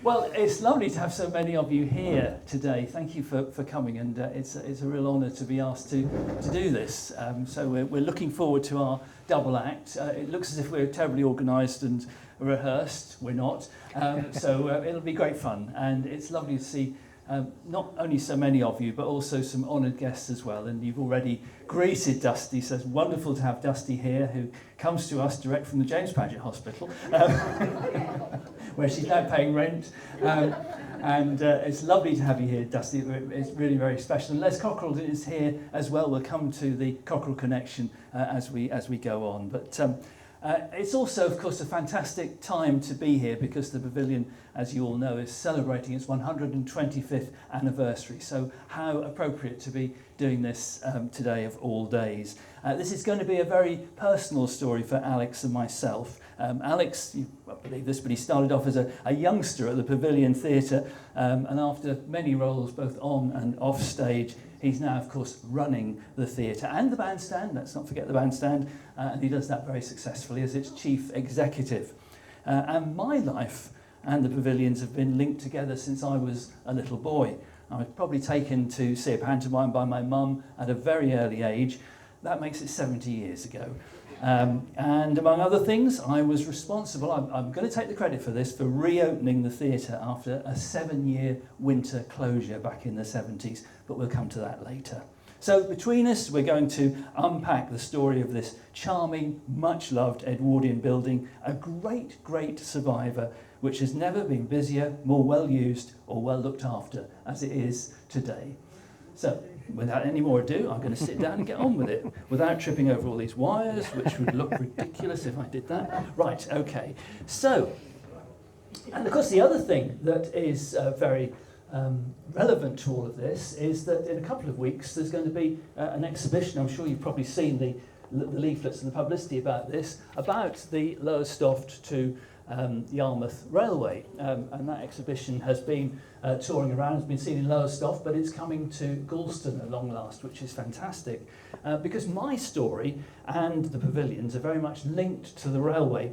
Well, it's lovely to have so many of you here today. Thank you for coming, and it's a real honour to be asked to do this. So we're looking forward to our double act. It looks as if we're terribly organised and rehearsed. We're not. So it'll be great fun, and it's lovely to see not only so many of you, but also some honoured guests as well. And you've already greeted Dusty, so it's wonderful to have Dusty here, who comes to us direct from the James Paget Hospital, where she's now paying rent. And it's lovely to have you here, Dusty. It's really very special. And Les Cockerell is here as well. We'll come to the Cockerell connection as we go on. But it's also, of course, a fantastic time to be here because the Pavilion, as you all know, is celebrating its 125th anniversary. So how appropriate to be doing this today of all days. This is going to be a very personal story for Alex and myself. Alex, you won't believe this, but he started off as a youngster at the Pavilion Theatre, and after many roles both on and off stage, he's now, of course, running the theatre and the bandstand. Let's not forget the bandstand. And he does that very successfully as its chief executive. And my life and the Pavilions have been linked together since I was a little boy. I was probably taken to see a pantomime by my mum at a very early age. That makes it 70 years ago. And among other things, I was responsible, I'm going to take the credit for this, for reopening the theatre after a 7-year winter closure back in the 70s, but we'll come to that later. So between us, we're going to unpack the story of this charming, much-loved Edwardian building, a great, great survivor, which has never been busier, more well-used or well-looked after as it is today. So, without any more ado, I'm going to sit down and get on with it without tripping over all these wires, which would look ridiculous if I did that. Right, okay. So, and of course the other thing that is very relevant to all of this is that in a couple of weeks there's going to be an exhibition. I'm sure you've probably seen the leaflets and the publicity about this, about the Lowestoft to Yarmouth Railway, and that exhibition has been touring around, has been seen in Lowestoft, but it's coming to Gorleston at long last, which is fantastic, because my story and the Pavilions are very much linked to the railway,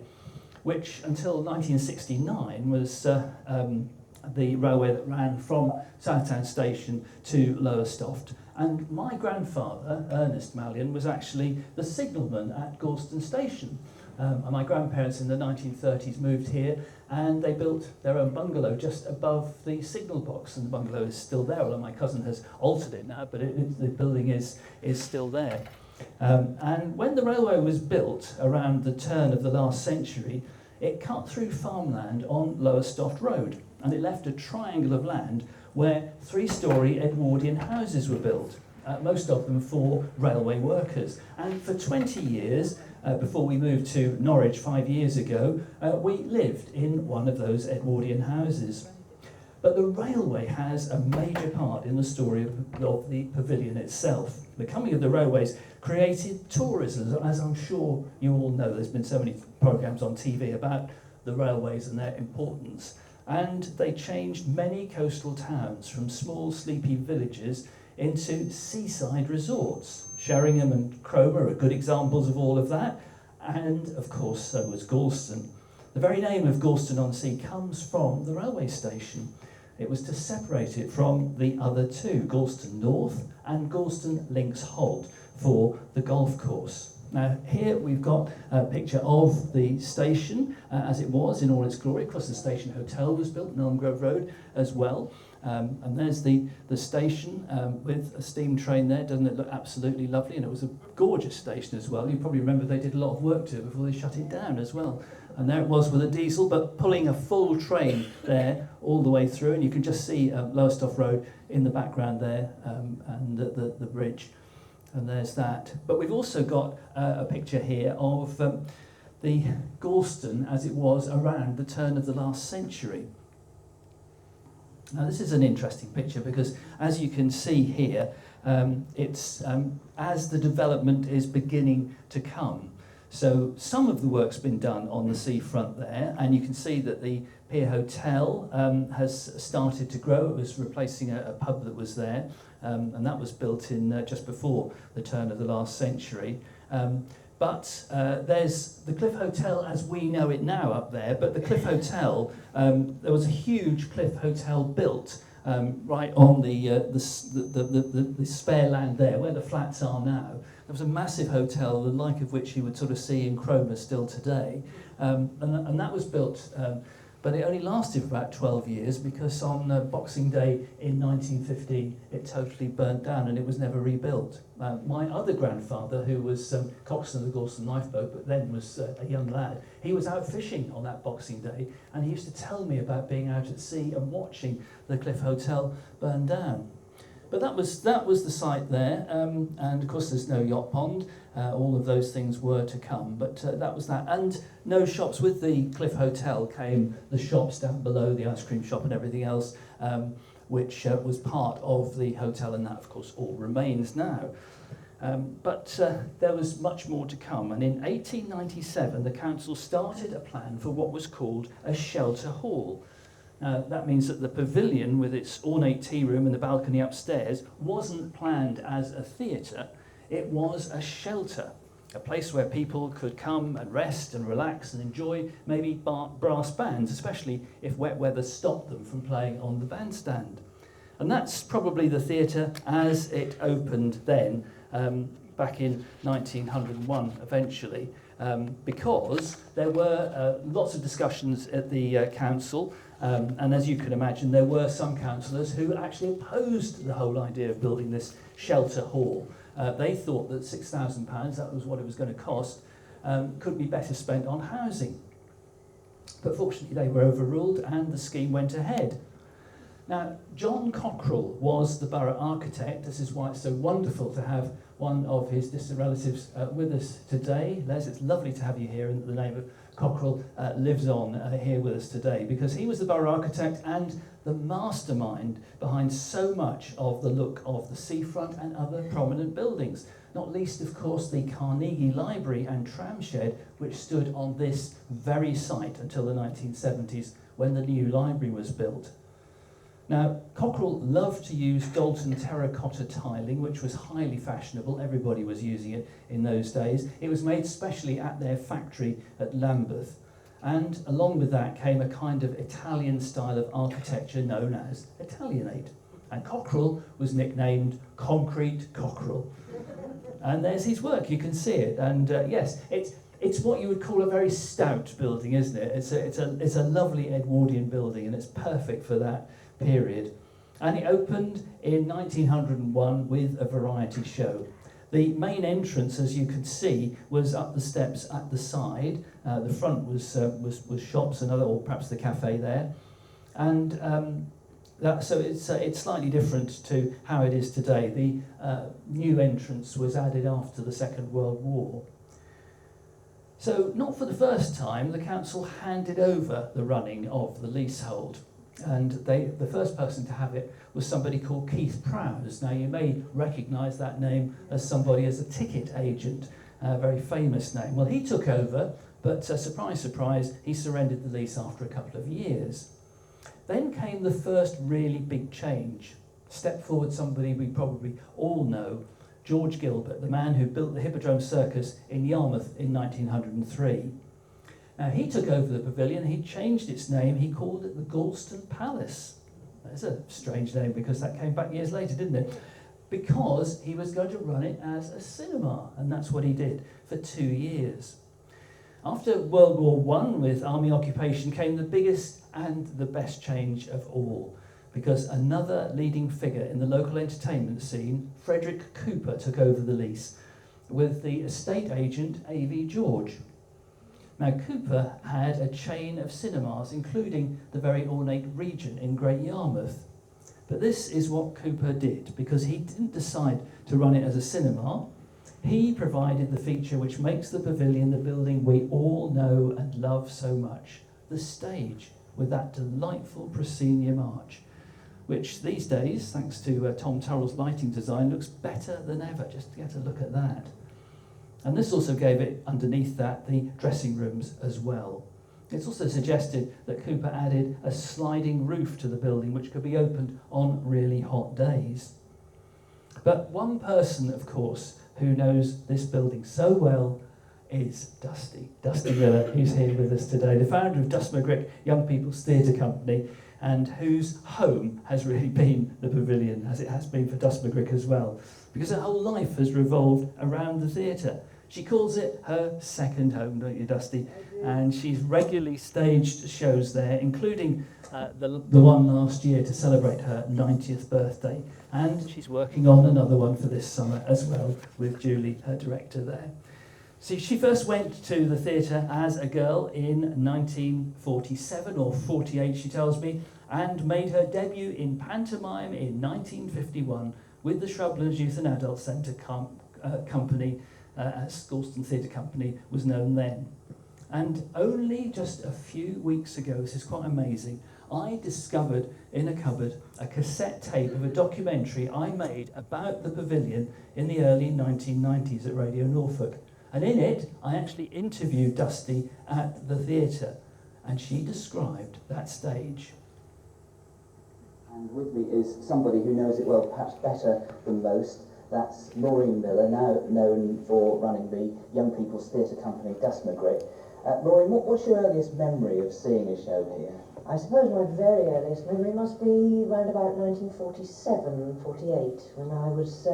which until 1969 was the railway that ran from Southtown Station to Lowestoft. And my grandfather, Ernest Mallion, was actually the signalman at Gorleston Station. And my grandparents in the 1930s moved here, and they built their own bungalow just above the signal box, and the bungalow is still there, although my cousin has altered it now, but the building is still there. And when the railway was built around the turn of the last century, it cut through farmland on Lowestoft Road, and it left a triangle of land where 3-storey Edwardian houses were built, most of them for railway workers. And for 20 years, before we moved to Norwich 5 years ago, we lived in one of those Edwardian houses. But the railway has a major part in the story of the Pavilion itself. The coming of the railways created tourism, as I'm sure you all know. There's been so many programmes on TV about the railways and their importance. And they changed many coastal towns from small, sleepy villages into seaside resorts. Sheringham and Cromer are good examples of all of that. And, of course, so was Gorleston. The very name of Gorleston-on-Sea comes from the railway station. It was to separate it from the other two, Gorleston North and Gorleston Links Holt, for the golf course. Now, here we've got a picture of the station as it was in all its glory. Of course, the station hotel was built on Elm Grove Road as well. And there's the station with a steam train there. Doesn't it look absolutely lovely? And it was a gorgeous station as well. You probably remember they did a lot of work to it before they shut it down as well. And there it was with a diesel, but pulling a full train there all the way through. And you can just see Lowestoft Road in the background there, and the bridge. And there's that. But we've also got a picture here of the Gorleston as it was around the turn of the last century. Now this is an interesting picture because, as you can see here, it's as the development is beginning to come. So some of the work's been done on the seafront there, and you can see that the Pier Hotel has started to grow. It was replacing a pub that was there, and that was built in just before the turn of the last century. But there's the Cliff Hotel as we know it now up there, but the Cliff Hotel, there was a huge Cliff Hotel built right on the spare land there, where the flats are now. There was a massive hotel, the like of which you would sort of see in Cromer still today. And that was built, but it only lasted for about 12 years because on Boxing Day in 1915 it totally burnt down and it was never rebuilt. My other grandfather, who was coxswain of the Gorleston lifeboat, but then was a young lad, he was out fishing on that Boxing Day, and he used to tell me about being out at sea and watching the Cliff Hotel burn down. But that was the site there, and of course there's no yacht pond. All of those things were to come, but that was that. And no shops. With the Cliff Hotel came the shops down below, the ice cream shop and everything else, which was part of the hotel, and that of course all remains now. But there was much more to come, and in 1897 the council started a plan for what was called a shelter hall. That means that the pavilion, with its ornate tea room and the balcony upstairs, wasn't planned as a theatre, it was a shelter, a place where people could come and rest and relax and enjoy maybe brass bands, especially if wet weather stopped them from playing on the bandstand. And that's probably the theatre as it opened then, back in 1901 eventually, because there were lots of discussions at the council. And as you can imagine, there were some councillors who actually opposed the whole idea of building this shelter hall. They thought that £6,000, that was what it was going to cost, could be better spent on housing. But fortunately they were overruled and the scheme went ahead. Now, John Cockerell was the borough architect. This is why it's so wonderful to have one of his distant relatives with us today. Les, it's lovely to have you here, and the name of Cockerell lives on here with us today, because he was the borough architect and the mastermind behind so much of the look of the seafront and other prominent buildings. Not least, of course, the Carnegie Library and tram shed, which stood on this very site until the 1970s when the new library was built. Now, Cockerell loved to use Dalton terracotta tiling, which was highly fashionable. Everybody was using it in those days. It was made specially at their factory at Lambeth. And along with that came a kind of Italian style of architecture known as Italianate. And Cockerell was nicknamed Concrete Cockerell. And there's his work, you can see it. And yes, it's what you would call a very stout building, isn't it? It's a lovely Edwardian building, and it's perfect for that period. And it opened in 1901 with a variety show. The main entrance, as you can see, was up the steps at the side. The front was shops and other, or perhaps the cafe there. And so it's slightly different to how it is today. The new entrance was added after the Second World War. So, not for the first time, the council handed over the running of the leasehold. And the first person to have it was somebody called Keith Prowse. Now, you may recognise that name as somebody as a ticket agent, a very famous name. Well, he took over, but surprise, surprise, he surrendered the lease after a couple of years. Then came the first really big change. Step forward somebody we probably all know, George Gilbert, the man who built the Hippodrome Circus in Yarmouth in 1903. Now, he took over the pavilion, he changed its name, he called it the Gorleston Palace. That's a strange name because that came back years later, didn't it? Because he was going to run it as a cinema, and that's what he did for 2 years. After World War I, with army occupation, came the biggest and the best change of all, because another leading figure in the local entertainment scene, Frederick Cooper, took over the lease with the estate agent A.V. George. Now, Cooper had a chain of cinemas, including the very ornate Regent in Great Yarmouth. But this is what Cooper did, because he didn't decide to run it as a cinema. He provided the feature which makes the pavilion the building we all know and love so much, the stage, with that delightful proscenium arch, which these days, thanks to Tom Turrell's lighting design, looks better than ever. Just get a look at that. And this also gave it, underneath that, the dressing rooms as well. It's also suggested that Cooper added a sliding roof to the building, which could be opened on really hot days. But one person, of course, who knows this building so well is Dusty Miller, who's here with us today, the founder of Dustmagrick Young People's Theatre Company, and whose home has really been the Pavilion, as it has been for Dustmagrick as well, because her whole life has revolved around the theatre. She calls it her second home, don't you, Dusty? And she's regularly staged shows there, including the one last year to celebrate her 90th birthday. And she's working on another one for this summer as well, with Julie, her director, there. See, she first went to the theatre as a girl in 1947 or 48, she tells me, and made her debut in pantomime in 1951 with the Shrublands Youth and Adult Centre Company, as Gorleston Theatre Company was known then. And only just a few weeks ago, this is quite amazing, I discovered in a cupboard a cassette tape of a documentary I made about the Pavilion in the early 1990s at Radio Norfolk. And in it, I actually interviewed Dusty at the theatre, and she described that stage. And with me is somebody who knows it well, perhaps better than most. That's Maureen Miller, now known for running the Young People's Theatre Company, Dustmagrick. Maureen, what's your earliest memory of seeing a show here? I suppose my very earliest memory must be around about 1947, 48, when I was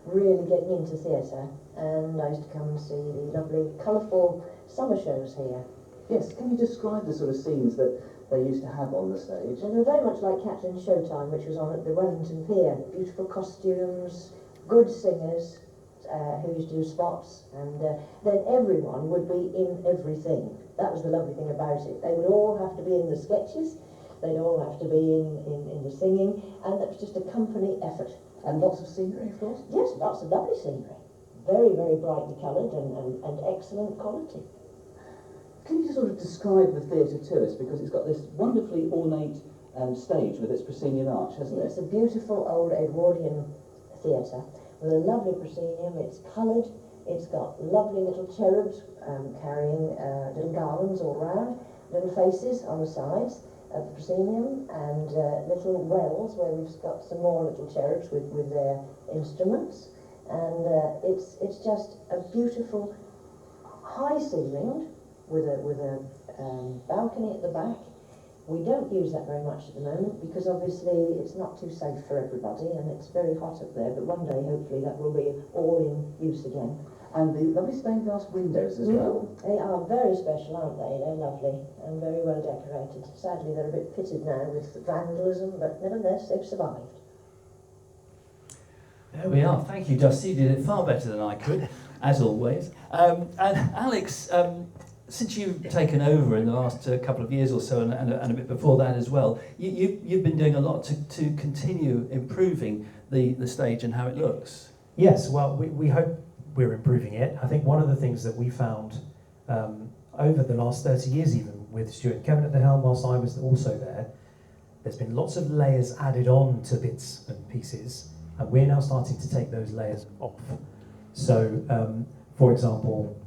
really getting into theatre, and I used to come and see the lovely, colourful summer shows here. Yes, can you describe the sort of scenes that they used to have on the stage? And they were very much like Captain Showtime, which was on at the Wellington Pier. Beautiful costumes, good singers who used to do spots, and then everyone would be in everything. That was the lovely thing about it. They would all have to be in the sketches, they'd all have to be in the singing, and that was just a company effort. And lots of scenery, of course? Yes, lots of lovely scenery. Very, very brightly coloured and excellent quality. Can you sort of describe the theatre to us? Because it's got this wonderfully ornate stage with its proscenium arch, hasn't it? It's a beautiful old Edwardian theatre with a lovely proscenium. It's coloured. It's got lovely little cherubs carrying little garlands all round, little faces on the sides of the proscenium, and little wells where we've got some more little cherubs with their instruments. And it's just a beautiful high ceiling with a balcony at the back. We don't use that very much at the moment because obviously it's not too safe for everybody and it's very hot up there, but one day hopefully that will be all in use again. And the lovely stained glass windows as well. They are very special, aren't they? They're lovely and very well decorated. Sadly they're a bit pitted now with vandalism, but nevertheless they've survived. There we are. Thank you, Dusty. You did it far better than I could, as always. And Alex, since you've taken over in the last couple of years or so, and a bit before that as well, you've been doing a lot to continue improving the stage and how it looks. Yes, well, we hope we're improving it. I think one of the things that we found over the last 30 years, even with Stuart and Kevin at the helm, whilst I was also there, there's been lots of layers added on to bits and pieces, and we're now starting to take those layers off. So, for example,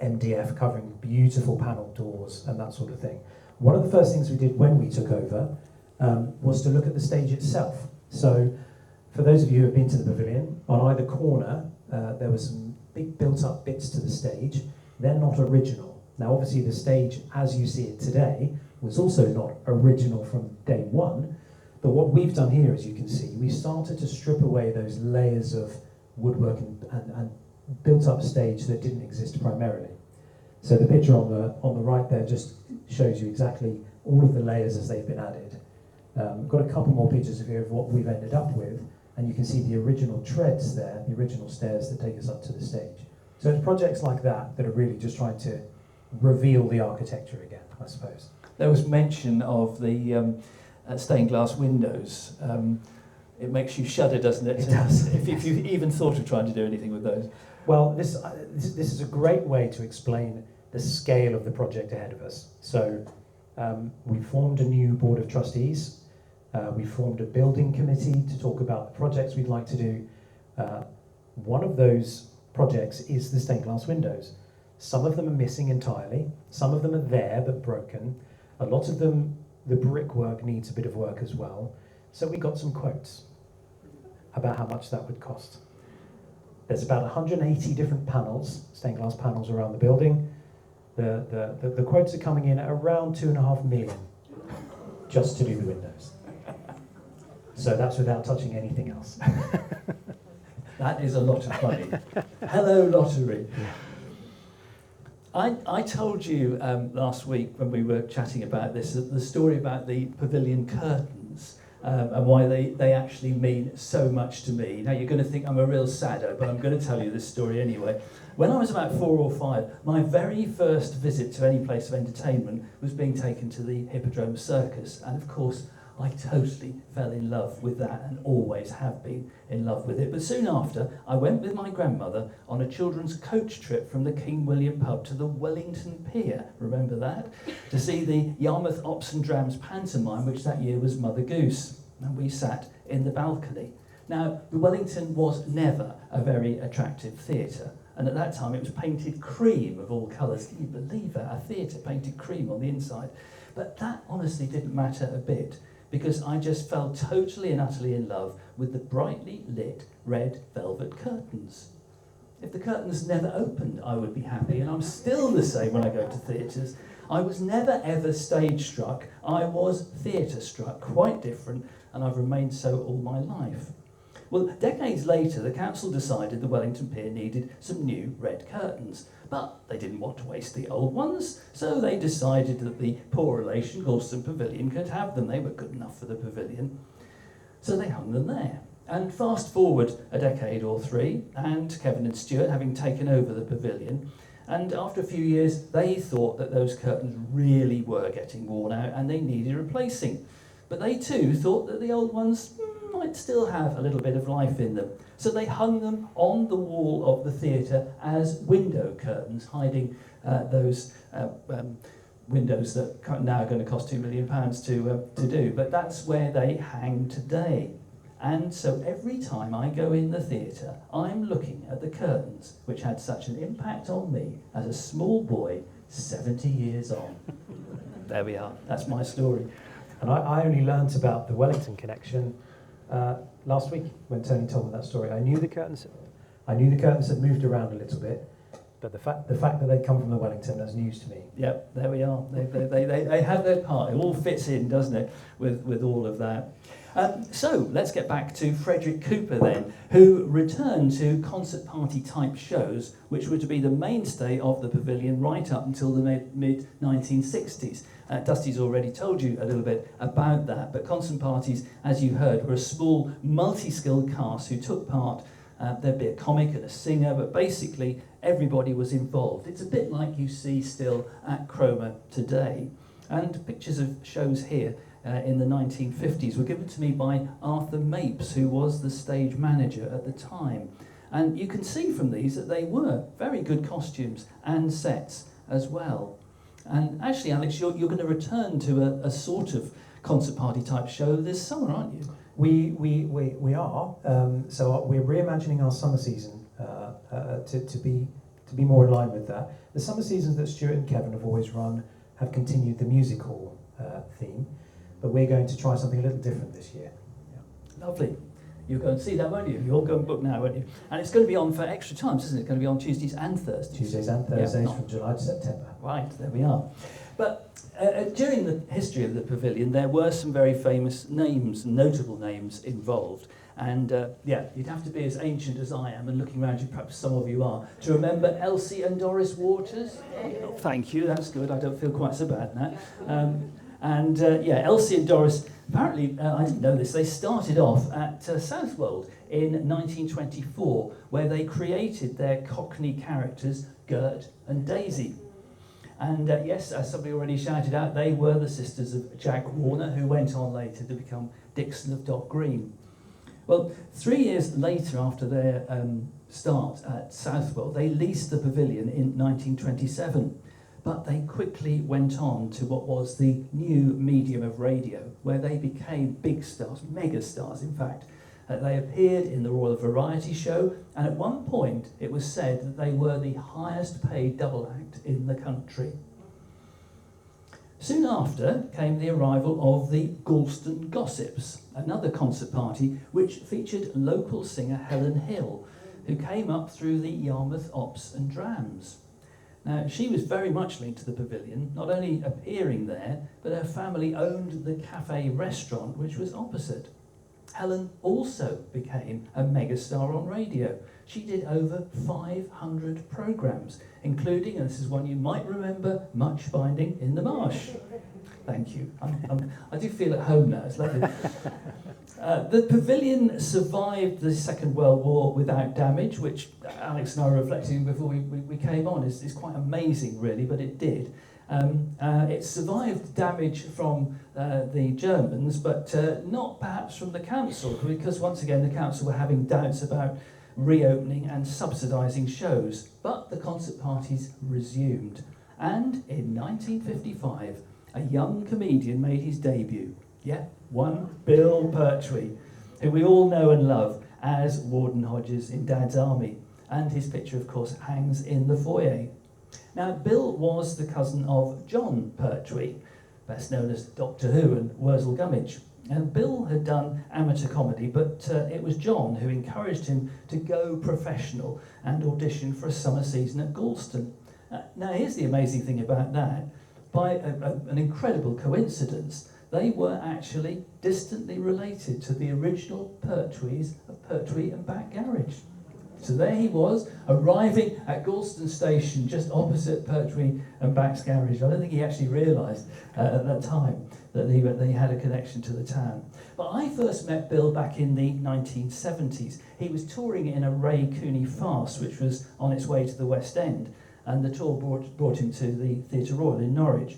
MDF covering beautiful panelled doors and that sort of thing. One of the first things we did when we took over was to look at the stage itself. So for those of you who have been to the Pavilion, on either corner there were some big built-up bits to the stage. They're not original. Now obviously the stage as you see it today was also not original from day one, but what we've done here, as you can see, we started to strip away those layers of woodwork and built up stage that didn't exist primarily. So the picture on the right there just shows you exactly all of the layers as they've been added. Got a couple more pictures of here of what we've ended up with, and you can see the original treads there, the original stairs that take us up to the stage. So it's projects like that that are really just trying to reveal the architecture again, I suppose. There was mention of the stained glass windows. It makes you shudder, doesn't it? It does. If you've even thought of trying to do anything with those. Well, this is a great way to explain the scale of the project ahead of us. So we formed a new board of trustees. We formed a building committee to talk about the projects we'd like to do. One of those projects is the stained glass windows. Some of them are missing entirely. Some of them are there but broken. A lot of them, the brickwork needs a bit of work as well. So we got some quotes about how much that would cost. There's about 180 different panels, stained glass panels around the building. The quotes are coming in at around 2.5 million just to do the windows. So that's without touching anything else. That is a lot of money. Hello, lottery. I told you last week when we were chatting about this, the story about the pavilion curtains and why they actually mean so much to me. Now, you're going to think I'm a real saddo, but I'm going to tell you this story anyway. When I was about 4 or 5, my very first visit to any place of entertainment was being taken to the Hippodrome Circus, and of course, I totally fell in love with that and always have been in love with it. But soon after, I went with my grandmother on a children's coach trip from the King William pub to the Wellington Pier, remember that? To see the Yarmouth Ops and Drams pantomime, which that year was Mother Goose. And we sat in the balcony. Now, the Wellington was never a very attractive theatre. And at that time, it was painted cream of all colours. Can you believe that? A theatre painted cream on the inside. But that honestly didn't matter a bit, because I just fell totally and utterly in love with the brightly lit red velvet curtains. If the curtains never opened, I would be happy, and I'm still the same when I go to theatres. I was never ever stage struck, I was theatre struck, quite different, and I've remained so all my life. Well, decades later, the council decided the Wellington Pier needed some new red curtains, but they didn't want to waste the old ones, so they decided that the poor relation, Gorleston Pavilion, could have them. They were good enough for the pavilion. So they hung them there. And fast forward a decade or 3, and Kevin and Stuart having taken over the pavilion, and after a few years, they thought that those curtains really were getting worn out and they needed replacing. But they too thought that the old ones might still have a little bit of life in them. So they hung them on the wall of the theatre as window curtains, hiding those windows that are now going to cost £2 million to do. But that's where they hang today. And so every time I go in the theatre, I'm looking at the curtains which had such an impact on me as a small boy 70 years on. There we are. That's my story. And I only learnt about the Wellington connection last week when Tony told me that story. I knew the curtains had moved around a little bit, but the fact that they'd come from the Wellington, that's news to me. Yep, there we are. They have their part. It all fits in, doesn't it, with all of that. So let's get back to Frederick Cooper then, who returned to concert party type shows, which were to be the mainstay of the pavilion right up until the mid-1960s. Dusty's already told you a little bit about that, but concert parties, as you heard, were a small, multi-skilled cast who took part. There'd be a comic and a singer, but basically everybody was involved. It's a bit like you see still at Cromer today. And pictures of shows here in the 1950s were given to me by Arthur Mapes, who was the stage manager at the time. And you can see from these that they were very good costumes and sets as well. And actually, Alex, you're going to return to a sort of concert party type show this summer, aren't you? We are. So we're reimagining our summer season to be more in line with that. The summer seasons that Stuart and Kevin have always run have continued the music hall theme, but we're going to try something a little different this year. Yeah. Lovely. You'll go and see that, won't you? You'll go and book now, won't you? And it's going to be on for extra times, isn't it? It's going to be on Tuesdays and Thursdays. Tuesdays and Thursdays from July to September. Right, there we are. But during the history of the pavilion, there were some very famous names, notable names involved. And you'd have to be as ancient as I am, and looking around you, perhaps some of you are, to remember Elsie and Doris Waters. Oh, thank you, that's good. I don't feel quite so bad now. Elsie and Doris, apparently, I didn't know this, they started off at Southwold in 1924, where they created their Cockney characters, Gert and Daisy. And yes, as somebody already shouted out, they were the sisters of Jack Warner, who went on later to become Dixon of Dock Green. Well, 3 years later, after their start at Southwold, they leased the pavilion in 1927. But they quickly went on to what was the new medium of radio, where they became big stars, mega stars in fact. They appeared in the Royal Variety Show, and at one point it was said that they were the highest paid double act in the country. Soon after came the arrival of the Gorleston Gossips, another concert party which featured local singer Helen Hill. who came up through the Yarmouth Ops and Drams. Now, she was very much linked to the pavilion, not only appearing there, but her family owned the cafe restaurant which was opposite. Helen also became a megastar on radio. She did over 500 programmes, including, and this is one you might remember, Much Finding in the Marsh. Thank you. I do feel at home now, it's lovely. The pavilion survived the Second World War without damage, which Alex and I were reflecting before we came on. Is quite amazing, really, but it did. It survived damage from the Germans, but not perhaps from the council, because once again the council were having doubts about reopening and subsidising shows. But the concert parties resumed. And in 1955, a young comedian made his debut. Yeah, one Bill Pertwee, who we all know and love as Warden Hodges in Dad's Army. And his picture, of course, hangs in the foyer. Now, Bill was the cousin of John Pertwee, best known as Doctor Who and Wurzel Gummidge. And Bill had done amateur comedy, but it was John who encouraged him to go professional and audition for a summer season at Gorleston. Now, here's the amazing thing about that. By an incredible coincidence, they were actually distantly related to the original Pertwees of Pertwee and Back Garage. So there he was, arriving at Gorleston Station, just opposite Pertwee and Back's garage. I don't think he actually realised at that time that he had a connection to the town. But I first met Bill back in the 1970s. He was touring in a Ray Cooney farce, which was on its way to the West End, and the tour brought him to the Theatre Royal in Norwich.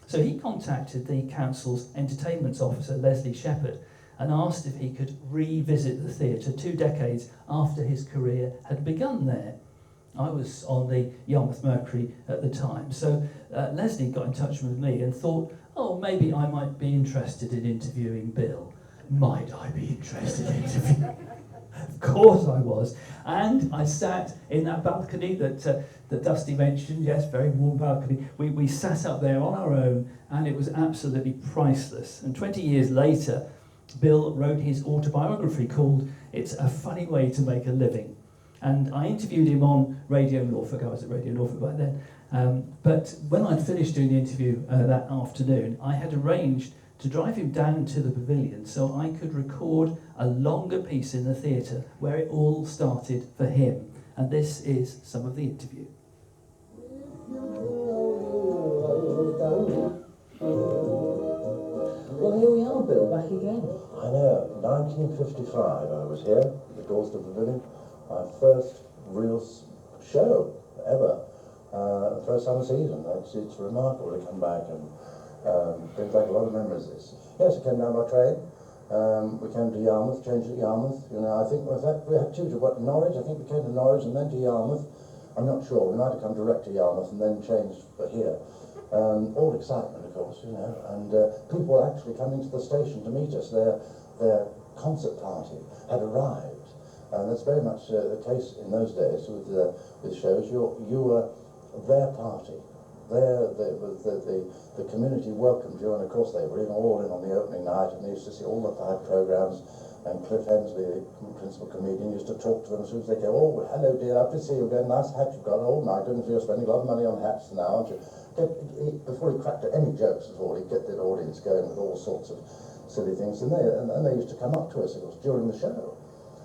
So he contacted the council's entertainments officer, Leslie Shepherd, and asked if he could revisit the theatre 2 decades after his career had begun there. I was on the Yarmouth Mercury at the time, so Leslie got in touch with me and thought, oh, maybe I might be interested in interviewing Bill. Might I be interested in interviewing? Of course I was. And I sat in that balcony that Dusty mentioned, yes, very warm balcony. We sat up there on our own, and it was absolutely priceless. And 20 years later, Bill wrote his autobiography called It's a Funny Way to Make a Living. And I interviewed him on Radio Norfolk. I was at Radio Norfolk by then. But when I'd finished doing the interview that afternoon, I had arranged to drive him down to the pavilion so I could record a longer piece in the theatre where it all started for him. And this is some of the interview. Well, here we are, Bill, back again. I know. 1955 I was here at the Gorleston Pavilion. My first real show ever. First summer season. It's remarkable to come back and brings back a lot of memories. Yes, I came down by train. We came to Yarmouth, changed at Yarmouth. You know, I think we had two to Norwich. I think we came to Norwich and then to Yarmouth. I'm not sure. We might have come direct to Yarmouth and then changed for here. All excitement, of course, you know, and people actually coming to the station to meet us. Their concert party had arrived, and that's very much the case in those days with shows. You were their party. The community welcomed you, and of course they were all in on the opening night, and they used to see all the 5 programmes. And Cliff Hensley, the principal comedian, used to talk to them as soon as they came. Oh, hello dear, lovely to see you again. Nice hat you've got. Oh my goodness, you're spending a lot of money on hats now, aren't you? Before he cracked at any jokes at all, he'd get the audience going with all sorts of silly things. And they used to come up to us, of course, during the show,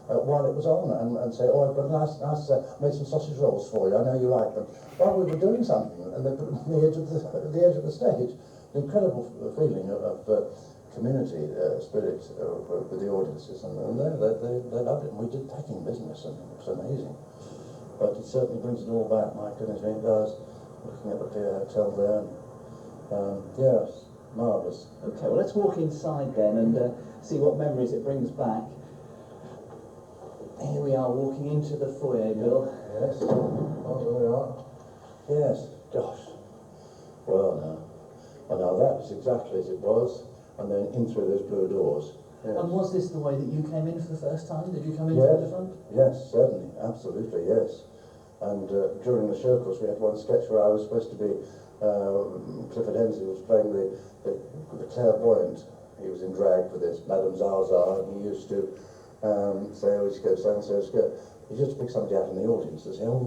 while it was on, and say, oh, I've got a nice made some sausage rolls for you, I know you like them. While we were doing something, and they put them on the edge of the stage. An incredible feeling of community spirit with the audiences, and they loved it, and we did packing business, and it was amazing. But it certainly brings it all back, my goodness, it does. Looking at the Pier Hotel there, and yes, marvellous. Okay, well, let's walk inside then and see what memories it brings back. Here we are walking into the foyer, Bill. Yes, oh, there we are. Yes, gosh. Well, now that was exactly as it was. And then in through those blue doors. Yes. And was this the way that you came in for the first time? Did you come in through the front? Yes, certainly, absolutely, yes. And during the show, of course, we had one sketch where I was supposed to be, Clifford Hensley was playing the clairvoyant. He was in drag for this, Madame Zaza, and he used to So I always go, so-and-so's go. You just pick somebody out in the audience and say, oh,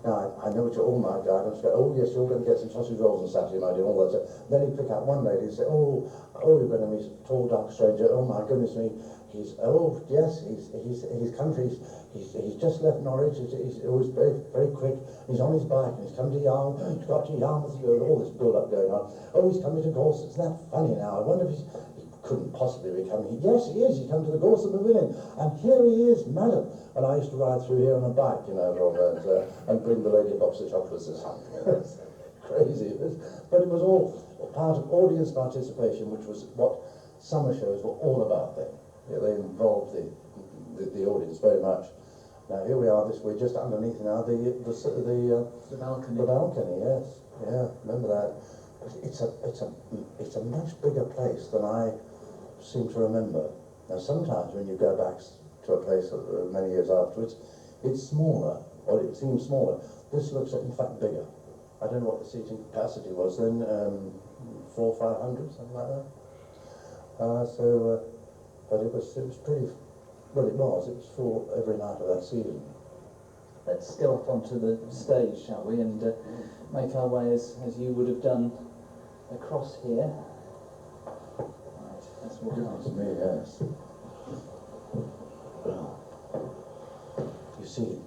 now I know what you're all my guidance. Go, oh, yes, you're going to get some sausage rolls on Saturday, my dear, and all that. So then you pick out one lady and say, oh, you're going to meet a tall, dark stranger. Oh, my goodness me. He's country. He's just left Norwich. He's always very, very quick. He's on his bike and he's come to Yarmouth. He's got to Yarmouth. All this build-up going on. Oh, he's coming to Gorleston. Isn't that funny now? I wonder if he couldn't possibly be coming. Yes, he is. He's come to the Gorleston Pavilion. And here he is, madam. And I used to ride through here on a bike, you know, and bring the lady a box of chocolates or something. It's crazy. But it was all part of audience participation, which was what summer shows were all about then. Yeah, they involved the audience very much. Now here we are. We're just underneath now the balcony. The balcony, yes, yeah. Remember that? But it's a much bigger place than I seem to remember. Now sometimes when you go back to a place many years afterwards, it's smaller, or it seems smaller. This looks in fact bigger. I don't know what the seating capacity was then, 400 or 500, something like that. But it was pretty, well it was full every night of that season. Let's go up onto the stage, shall we, and make our way as you would have done across here. Right, that's what Goodness me, yes. Well, you see,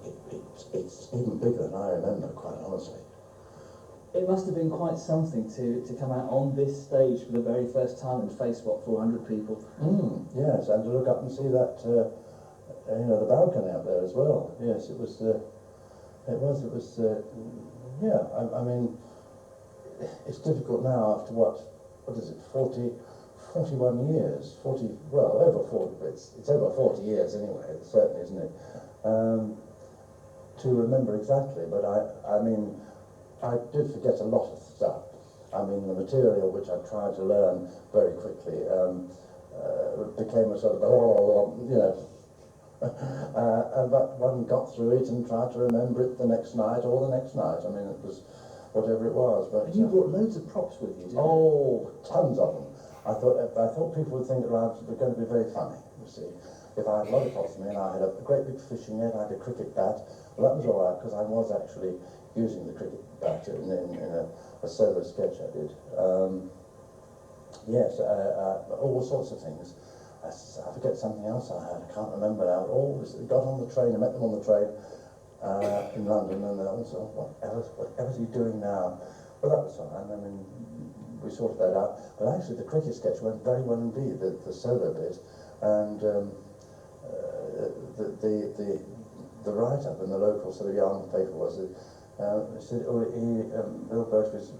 it's even bigger than I remember, quite honestly. It must have been quite something to come out on this stage for the very first time and face, what, 400 people? Yes, and to look up and see that, the balcony up there as well. Yes, yeah, I mean, it's difficult now after what is it, 41 years, over 40, it's over 40 years anyway, certainly, isn't it? To remember exactly, but I mean, I did forget a lot of stuff. I mean, the material which I tried to learn very quickly became a sort of, but one got through it and tried to remember it the next night or the next night. I mean, it was whatever it was. But and you brought loads of props with you, didn't you? Oh, tons of them. I thought people would think that I was going to be very funny, you see. If I had lollipops with me and I had a great big fishing net, I had a cricket bat, well, that was all right, because I was actually using the cricket bat in a solo sketch I did. Yes, all sorts of things. I forget something else I had, I can't remember now. Always got on the train, I met them on the train in London, and also, whatever's he doing now? Well, that was fine. I mean, we sorted that out. But actually, the cricket sketch went very well indeed, the solo bit, and the write-up in the local sort of Yarmouth paper was that Bill Birch was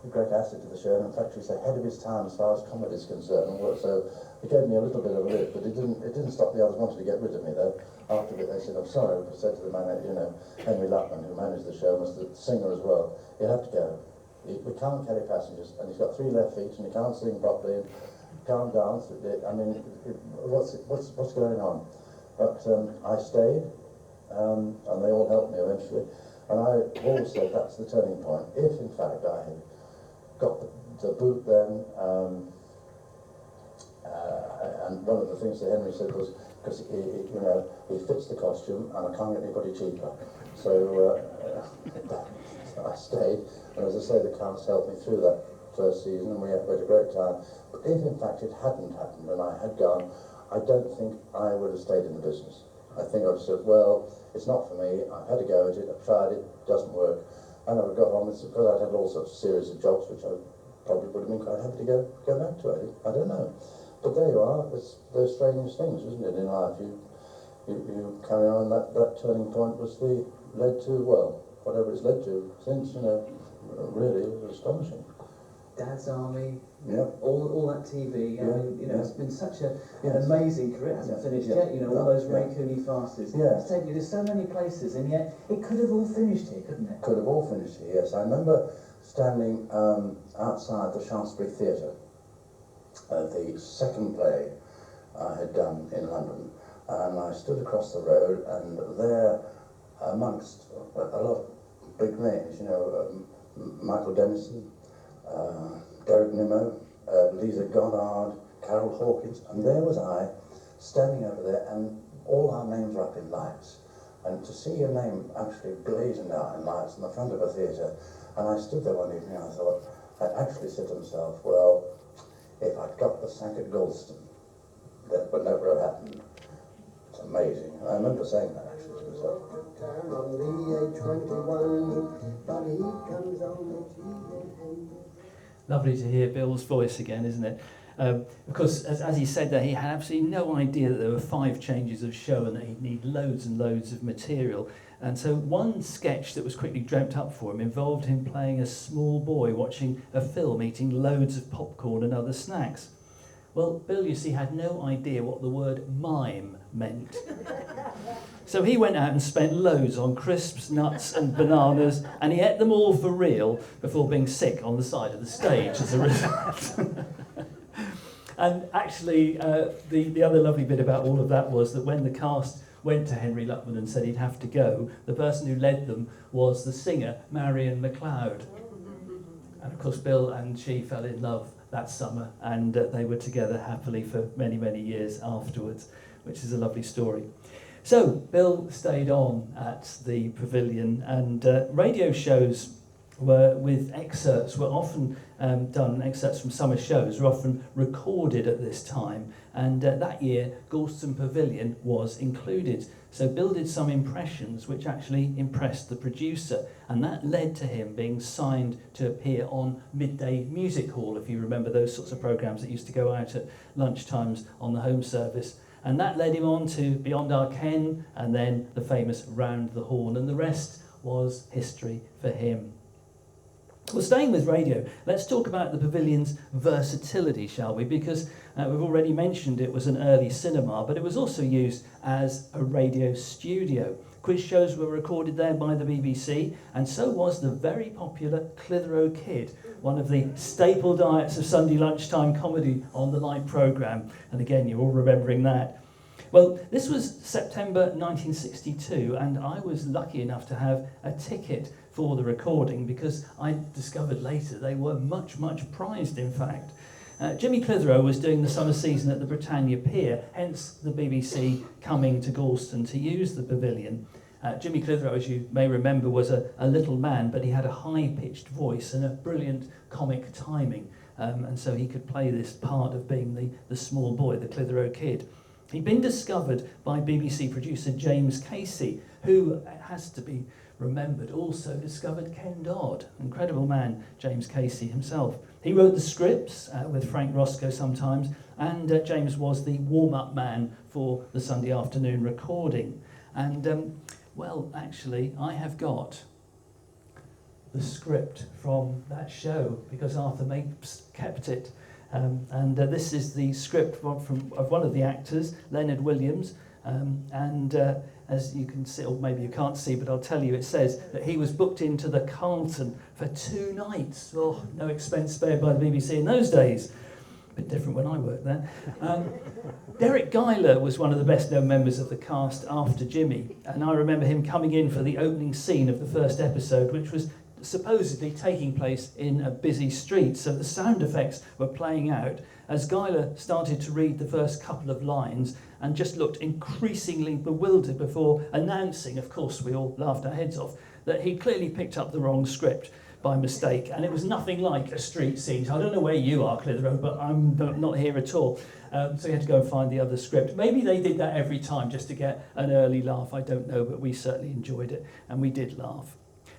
a great asset to the show, and in fact he's ahead of his time as far as comedy is concerned. So it gave me a little bit of a lift, but it didn't stop the others wanting to get rid of me though. After a bit they said, I'm sorry, I said to the manager, Henry Lutman, who managed the show, was the singer as well, you have to go. We can't carry passengers, and he's got 3 left feet, and he can't sing properly, and can't dance. I mean, what's going on? But I stayed, and they all helped me eventually. And I always said that's the turning point. If in fact I had got the boot then, and one of the things that Henry said was, because he fits the costume and I can't get anybody cheaper. So I stayed, and as I say, the cast helped me through that first season, and we had a great time. But if in fact it hadn't happened and I had gone, I don't think I would have stayed in the business. I think I would have said, well, it's not for me, I've had a go at it, I've tried it, it doesn't work. And I would have got on with it, because I'd had all sorts of series of jobs which I probably would have been quite happy to go back to. I don't know. But there you are, it's those strange things, isn't it, in life? You carry on, that turning point led to, well, whatever it's led to since, really, it was astonishing. Dad's Army, Yeah. all that TV. I mean, it's been such an amazing career. It hasn't finished Yeah. yet. All those Ray Cooney fasters. Yeah. It's taken you to so many places, and yet it could have all finished here, couldn't it? Could have all finished here, yes. I remember standing outside the Shaftesbury Theatre, the second play I had done in London, and I stood across the road, and there, amongst a lot of big names, Michael Denison, Derek Nimmo, Lisa Goddard, Carol Hawkins, and there was I, standing over there, and all our names were up in lights. And to see your name actually blazing out in lights in the front of a theatre, and I stood there one evening and I thought, I actually said to myself, well, if I'd got the sack at Gorleston, that would never have happened. It's amazing. I remember saying that actually to myself. On the A21, but he comes on the T. Lovely to hear Bill's voice again, isn't it? Of course, as he said there, he had absolutely no idea that there were 5 changes of show and that he'd need loads and loads of material. And so one sketch that was quickly dreamt up for him involved him playing a small boy watching a film, eating loads of popcorn and other snacks. Well, Bill, you see, had no idea what the word mime meant. So he went out and spent loads on crisps, nuts and bananas, and he ate them all for real before being sick on the side of the stage as a result. And actually, the other lovely bit about all of that was that when the cast went to Henry Luckman and said he'd have to go, the person who led them was the singer, Marion McLeod. And of course, Bill and she fell in love that summer, and they were together happily for many, many years afterwards, which is a lovely story. So, Bill stayed on at the Pavilion, and radio shows with excerpts were often done, excerpts from summer shows were often recorded at this time, and that year Gorleston Pavilion was included. So Bill did some impressions which actually impressed the producer, and that led to him being signed to appear on Midday Music Hall, if you remember those sorts of programmes that used to go out at lunchtimes on the home service. And that led him on to Beyond Our Ken, and then the famous Round the Horn, and the rest was history for him. Well, staying with radio, let's talk about the Pavilion's versatility, shall we? Because we've already mentioned it was an early cinema, but it was also used as a radio studio. Quiz shows were recorded there by the BBC, and so was the very popular Clitheroe Kid, one of the staple diets of Sunday lunchtime comedy on the Light programme. And again, you're all remembering that. Well, this was September 1962, and I was lucky enough to have a ticket for the recording because I discovered later they were much, much prized, in fact. Jimmy Clitheroe was doing the summer season at the Britannia Pier, hence the BBC coming to Gorleston to use the Pavilion. Jimmy Clitheroe, as you may remember, was a little man, but he had a high-pitched voice and a brilliant comic timing, and so he could play this part of being the small boy, the Clitheroe Kid. He'd been discovered by BBC producer James Casey, who, has to be remembered, also discovered Ken Dodd. Incredible man, James Casey himself. He wrote the scripts with Frank Roscoe sometimes, and James was the warm-up man for the Sunday afternoon recording. And, well, actually, I have got the script from that show because Arthur Mapes kept it. This is the script of one of the actors, Leonard Williams, as you can see, or maybe you can't see, but I'll tell you, it says that he was booked into the Carlton for 2 nights. Oh, no expense spared by the BBC in those days. A bit different when I worked there. Derek Guyler was one of the best-known members of the cast after Jimmy, and I remember him coming in for the opening scene of the first episode, which was supposedly taking place in a busy street, so the sound effects were playing out as Guyler started to read the first couple of lines and just looked increasingly bewildered before announcing, of course we all laughed our heads off, that he clearly picked up the wrong script by mistake, and it was nothing like a street scene. I don't know where you are, Clitheroe, but I'm not here at all. So he had to go and find the other script. Maybe they did that every time just to get an early laugh, I don't know, but we certainly enjoyed it, and we did laugh.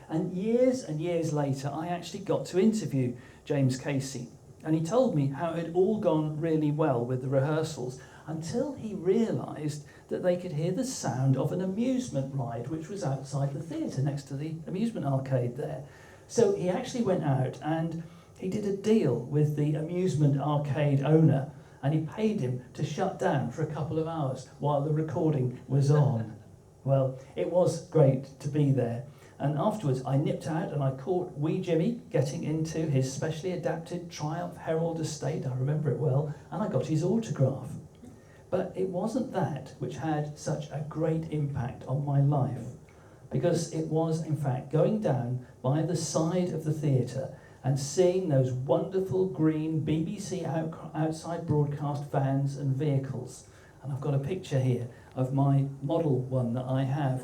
And years later, I actually got to interview James Casey. And he told me how it had all gone really well with the rehearsals until he realised that they could hear the sound of an amusement ride, which was outside the theatre next to the amusement arcade there. So he actually went out and he did a deal with the amusement arcade owner, and he paid him to shut down for a couple of hours while the recording was on. Well, it was great to be there. And afterwards, I nipped out and I caught wee Jimmy getting into his specially adapted Triumph Herald estate, I remember it well, and I got his autograph. But it wasn't that which had such a great impact on my life, because it was, in fact, going down by the side of the theatre and seeing those wonderful green BBC outside broadcast vans and vehicles. And I've got a picture here of my model one that I have.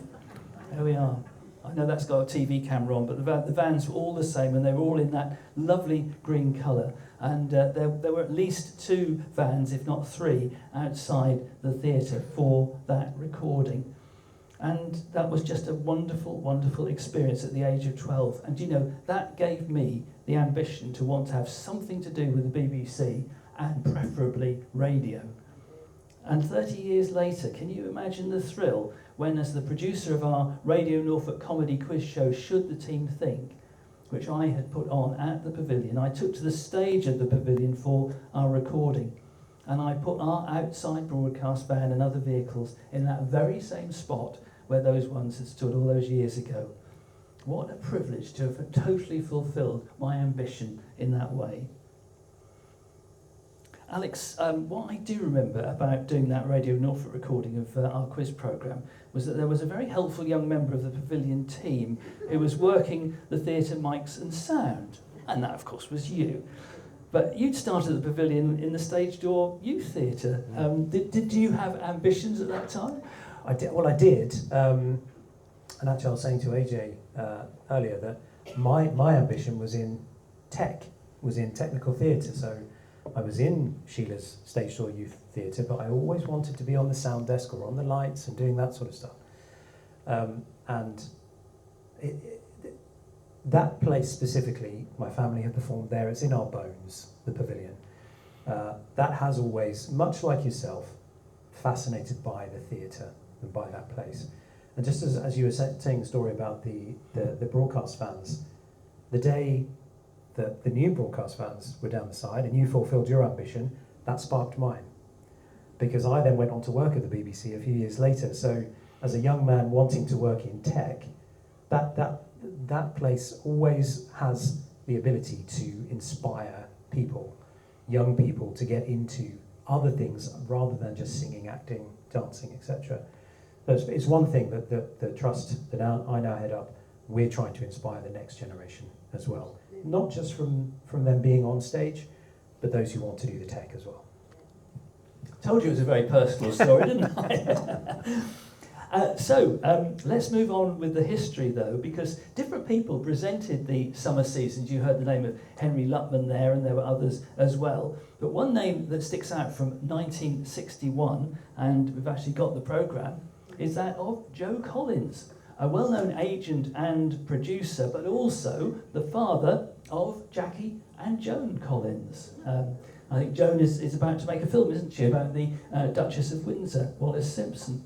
There we are. I know that's got a TV camera on, but the vans were all the same, and they were all in that lovely green colour. And there were at least 2 vans, if not 3, outside the theatre for that recording. And that was just a wonderful, wonderful experience at the age of 12. And you know, that gave me the ambition to want to have something to do with the BBC, and preferably radio. And 30 years later, can you imagine the thrill when, as the producer of our Radio Norfolk comedy quiz show, Should the Team Think, which I had put on at the Pavilion, I took to the stage of the Pavilion for our recording, and I put our outside broadcast van and other vehicles in that very same spot where those ones had stood all those years ago. What a privilege to have totally fulfilled my ambition in that way. Alex, what I do remember about doing that Radio Norfolk recording of our quiz programme was that there was a very helpful young member of the Pavilion team who was working the theatre mics and sound, and that of course was you. But you'd started the Pavilion in the Stage Door Youth Theatre. Did you have ambitions at that time? I did. Well, I did. And actually, I was saying to AJ earlier that my ambition was in technical theatre. So I was in Sheila's Stage Door Youth Theatre, but I always wanted to be on the sound desk or on the lights and doing that sort of stuff. And that place specifically, my family had performed there. It's in our bones, the Pavilion. That has always, much like yourself, fascinated by the theatre and by that place. And just as you were saying the story about the broadcast fans, the day that the new broadcast fans were down the side and you fulfilled your ambition, that sparked mine. Because I then went on to work at the BBC a few years later. So as a young man wanting to work in tech, that place always has the ability to inspire people, young people, to get into other things rather than just singing, acting, dancing, etc. It's one thing that the trust that I now head up, we're trying to inspire the next generation as well. Not just from them being on stage, but those who want to do the tech as well. Told you it was a very personal story, didn't I? So let's move on with the history, though, because different people presented the summer seasons. You heard the name of Henry Lutman there, and there were others as well. But one name that sticks out from 1961, and we've actually got the programme, is that of Joe Collins, a well-known agent and producer, but also the father of Jackie and Joan Collins. I think Joan is about to make a film, isn't she, about the Duchess of Windsor, Wallis Simpson.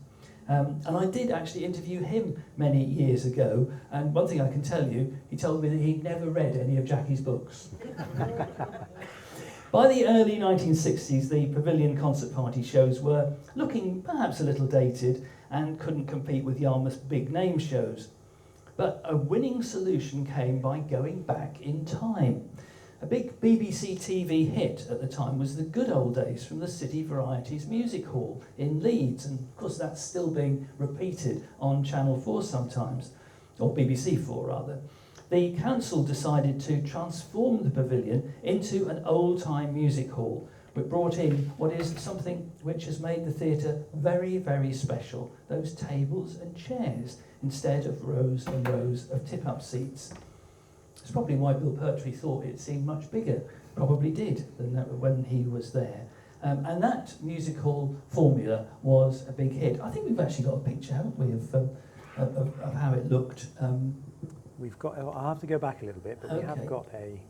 And I did actually interview him many years ago, and one thing I can tell you, he told me that he'd never read any of Jackie's books. By the early 1960s, the Pavilion concert party shows were looking perhaps a little dated and couldn't compete with Yarmouth's big name shows. But a winning solution came by going back in time. A big BBC TV hit at the time was The Good Old Days from the City Varieties Music Hall in Leeds, and of course that's still being repeated on Channel 4 sometimes, or BBC 4 rather. The council decided to transform the Pavilion into an old-time music hall, but brought in what is something which has made the theatre very, very special, those tables and chairs instead of rows and rows of tip-up seats. It's probably why Bill Pertwee thought it seemed much bigger, probably did, than when he was there. And that music hall formula was a big hit. I think we've actually got a picture, haven't we, of how it looked. We've got. I'll have to go back a little bit, but we have got a.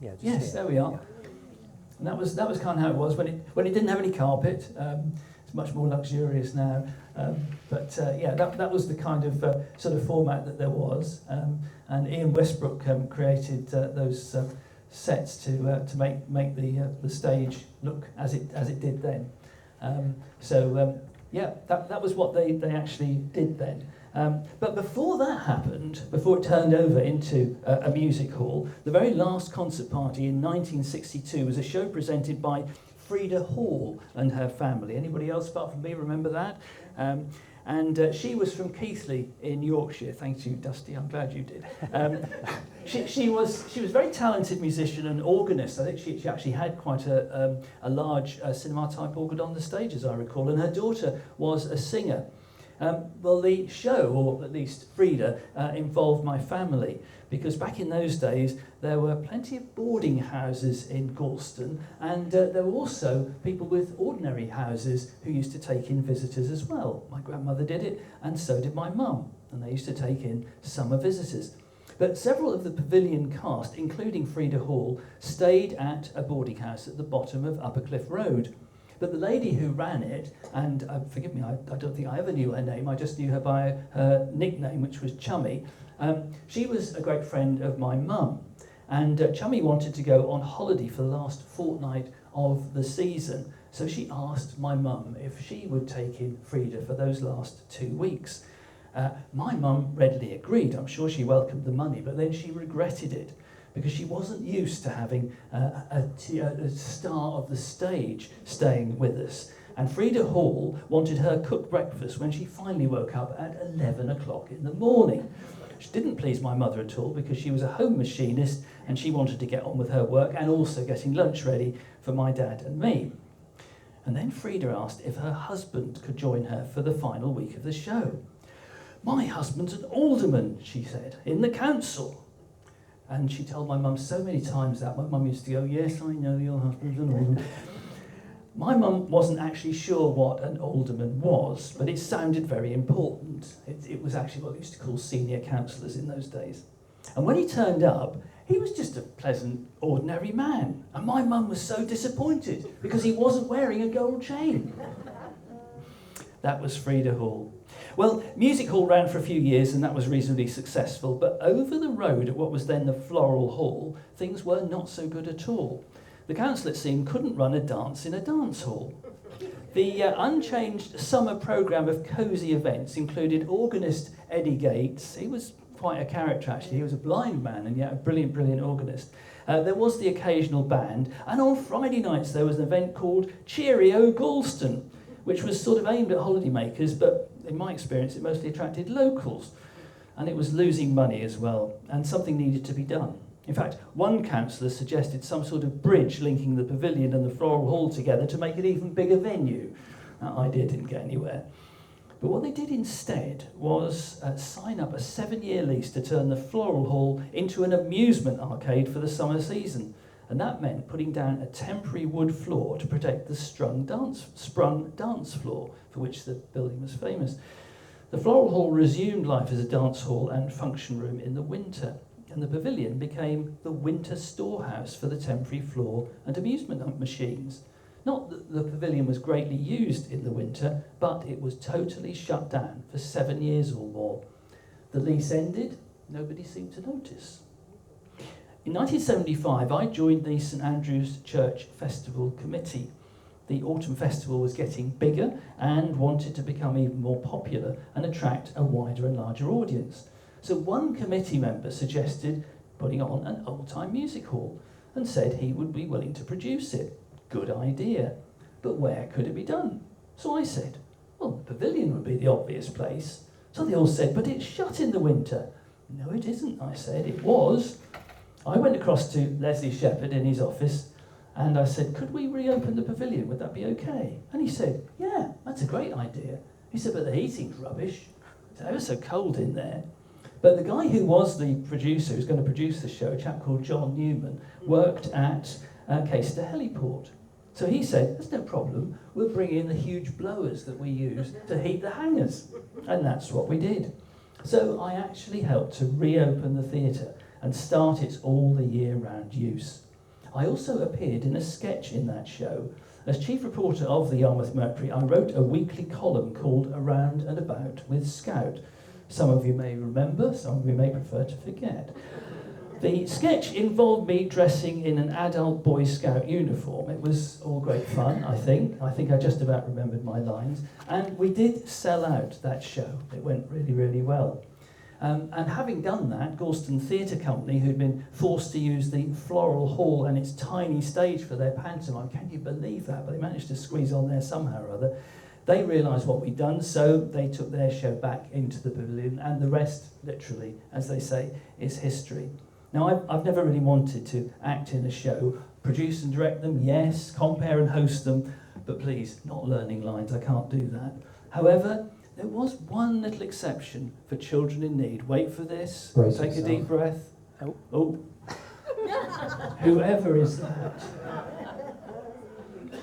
Just yes, here. there we are. Yeah. And that was kind of how it was when it didn't have any carpet. It's much more luxurious now, that was the kind of sort of format that there was. And Ian Westbrook created those sets to make the stage look as it did then. That was what they actually did then. But before that happened, before it turned over into a music hall, the very last concert party in 1962 was a show presented by Frida Hall and her family. Anybody else apart from me remember that? And she was from Keighley in Yorkshire. Thank you, Dusty. I'm glad you did. She was a very talented musician and organist. I think she actually had quite a large cinema-type organ on the stage, as I recall. And her daughter was a singer. Well, the show, or at least Frida, involved my family, because back in those days there were plenty of boarding houses in Gorleston, and there were also people with ordinary houses who used to take in visitors as well. My grandmother did it, and so did my mum, and they used to take in summer visitors. But several of the Pavilion cast, including Frida Hall, stayed at a boarding house at the bottom of Uppercliff Road. But the lady who ran it, and forgive me, I don't think I ever knew her name, I just knew her by her nickname, which was Chummy. She was a great friend of my mum, and Chummy wanted to go on holiday for the last fortnight of the season, so she asked my mum if she would take in Frida for those last 2 weeks. My mum readily agreed. I'm sure she welcomed the money, but then she regretted it, because she wasn't used to having a star of the stage staying with us. And Frida Hall wanted her cooked breakfast when she finally woke up at 11 o'clock in the morning. Which didn't please my mother at all, because she was a home machinist and she wanted to get on with her work and also getting lunch ready for my dad and me. And then Frida asked if her husband could join her for the final week of the show. "My husband's an alderman," she said, "in the council." And she told my mum so many times that. My mum used to go, "Yes, I know your husband's an alderman." My mum wasn't actually sure what an alderman was, but it sounded very important. It was actually what they used to call senior councillors in those days. And when he turned up, he was just a pleasant, ordinary man. And my mum was so disappointed because he wasn't wearing a gold chain. That was Frida Hall. Well, Music Hall ran for a few years and that was reasonably successful, but over the road at what was then the Floral Hall, things were not so good at all. The council, it seemed, couldn't run a dance in a dance hall. The unchanged summer programme of cosy events included organist Eddie Gates. He was quite a character, actually. He was a blind man and yet a brilliant, brilliant organist. There was the occasional band, and on Friday nights there was an event called Cheerio Gorleston, which was sort of aimed at holidaymakers, but in my experience it mostly attracted locals. And it was losing money as well, and something needed to be done. In fact, one councillor suggested some sort of bridge linking the pavilion and the Floral Hall together to make an even bigger venue. That idea didn't get anywhere. But what they did instead was sign up a 7-year lease to turn the Floral Hall into an amusement arcade for the summer season. And that meant putting down a temporary wood floor to protect the sprung dance floor, for which the building was famous. The Floral Hall resumed life as a dance hall and function room in the winter, and the pavilion became the winter storehouse for the temporary floor and amusement machines. Not that the pavilion was greatly used in the winter, but it was totally shut down for 7 years or more. The lease ended, nobody seemed to notice. In 1975, I joined the St Andrew's Church Festival Committee. The autumn festival was getting bigger and wanted to become even more popular and attract a wider and larger audience. So one committee member suggested putting on an old-time music hall and said he would be willing to produce it. Good idea. But where could it be done? So I said, well, the pavilion would be the obvious place. So they all said, but it's shut in the winter. No, it isn't, I said. It was. I went across to Leslie Shepherd in his office and I said, could we reopen the pavilion? Would that be okay? And he said, yeah, that's a great idea. He said, but the heating's rubbish. It's ever so cold in there. But the guy who was the producer, who's going to produce the show, a chap called John Newman, worked at Caister Heliport. So he said, there's no problem, we'll bring in the huge blowers that we use to heat the hangars. And that's what we did. So I actually helped to reopen the theatre and start its all the year round use. I also appeared in a sketch in that show. As chief reporter of the Yarmouth Mercury, I wrote a weekly column called Around and About with Scout. Some of you may remember, some of you may prefer to forget. The sketch involved me dressing in an adult Boy Scout uniform. It was all great fun, I think. I think I just about remembered my lines. And we did sell out that show. It went really, really well. And having done that, Gorleston Theatre Company, who'd been forced to use the Floral Hall and its tiny stage for their pantomime, can you believe that? But they managed to squeeze on there somehow or other. They realised what we'd done, so they took their show back into the pavilion, and the rest, literally, as they say, is history. Now, I've never really wanted to act in a show, produce and direct them, yes, compare and host them, but please, not learning lines, I can't do that. However, there was one little exception for children in need. Wait for this, Brace take yourself. a deep breath. Oh. Oh. Whoever is that?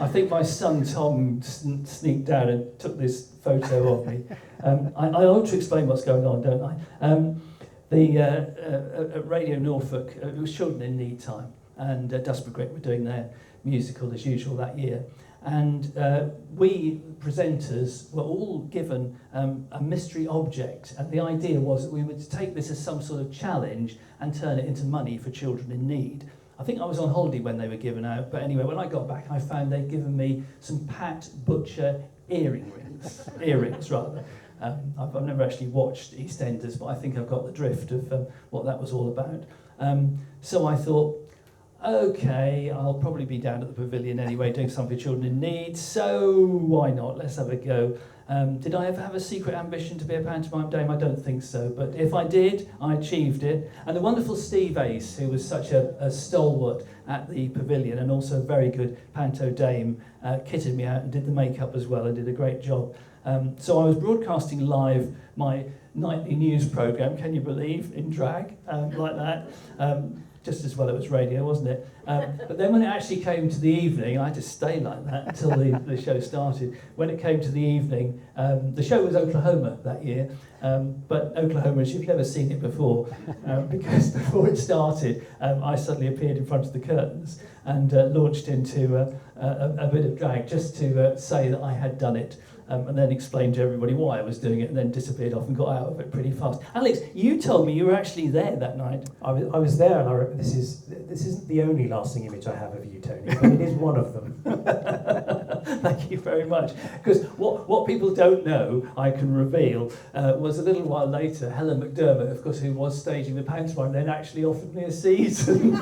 I think my son Tom sneaked down and took this photo of me. I ought to explain what's going on, don't I? At Radio Norfolk, it was Children in Need time, and Dustbury Grit were doing their musical as usual that year. And we presenters were all given a mystery object, and the idea was that we would take this as some sort of challenge and turn it into money for children in need. I think I was on holiday when they were given out, but anyway, when I got back, I found they'd given me some Pat Butcher earrings rather. I've never actually watched EastEnders, but I think I've got the drift of what that was all about. So I thought, okay, I'll probably be down at the pavilion anyway, doing something for children in need, so why not? Let's have a go. Did I ever have a secret ambition to be a pantomime dame? I don't think so, but if I did, I achieved it. And the wonderful Steve Ace, who was such a stalwart at the pavilion and also a very good panto dame, kitted me out and did the makeup as well and did a great job. So I was broadcasting live my nightly news programme, can you believe, in drag, like that. Just as well it was radio, wasn't it? But then when it actually came to the evening, I had to stay like that until the show started. When it came to the evening, the show was Oklahoma that year, but Oklahoma, you've never seen it before, because before it started, I suddenly appeared in front of the curtains and launched into a bit of drag just to say that I had done it. And then explained to everybody why I was doing it, and then disappeared off and got out of it pretty fast. Alex, you told me you were actually there that night. I was there, and this isn't the only lasting image I have of you, Tony, but it is one of them. Thank you very much. Because what people don't know, I can reveal, was a little while later, Helen McDermott, of course, who was staging the pantomime, then actually offered me a season.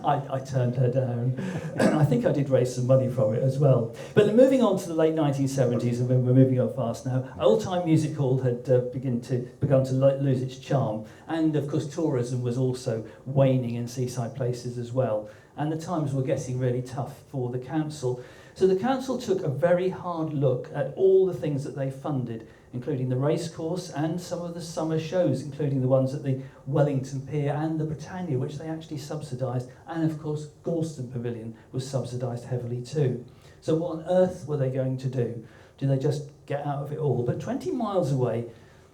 I turned her down. I think I did raise some money from it as well. But moving on to the late 1970s, and we're moving on fast now, Old Time Music Hall had begun to lose its charm. And of course tourism was also waning in seaside places as well. And the times were getting really tough for the council. So the council took a very hard look at all the things that they funded, including the racecourse and some of the summer shows, including the ones at the Wellington Pier and the Britannia, which they actually subsidised, and of course Gorleston Pavilion was subsidised heavily too. So what on earth were they going to do? Do they just get out of it all? But 20 miles away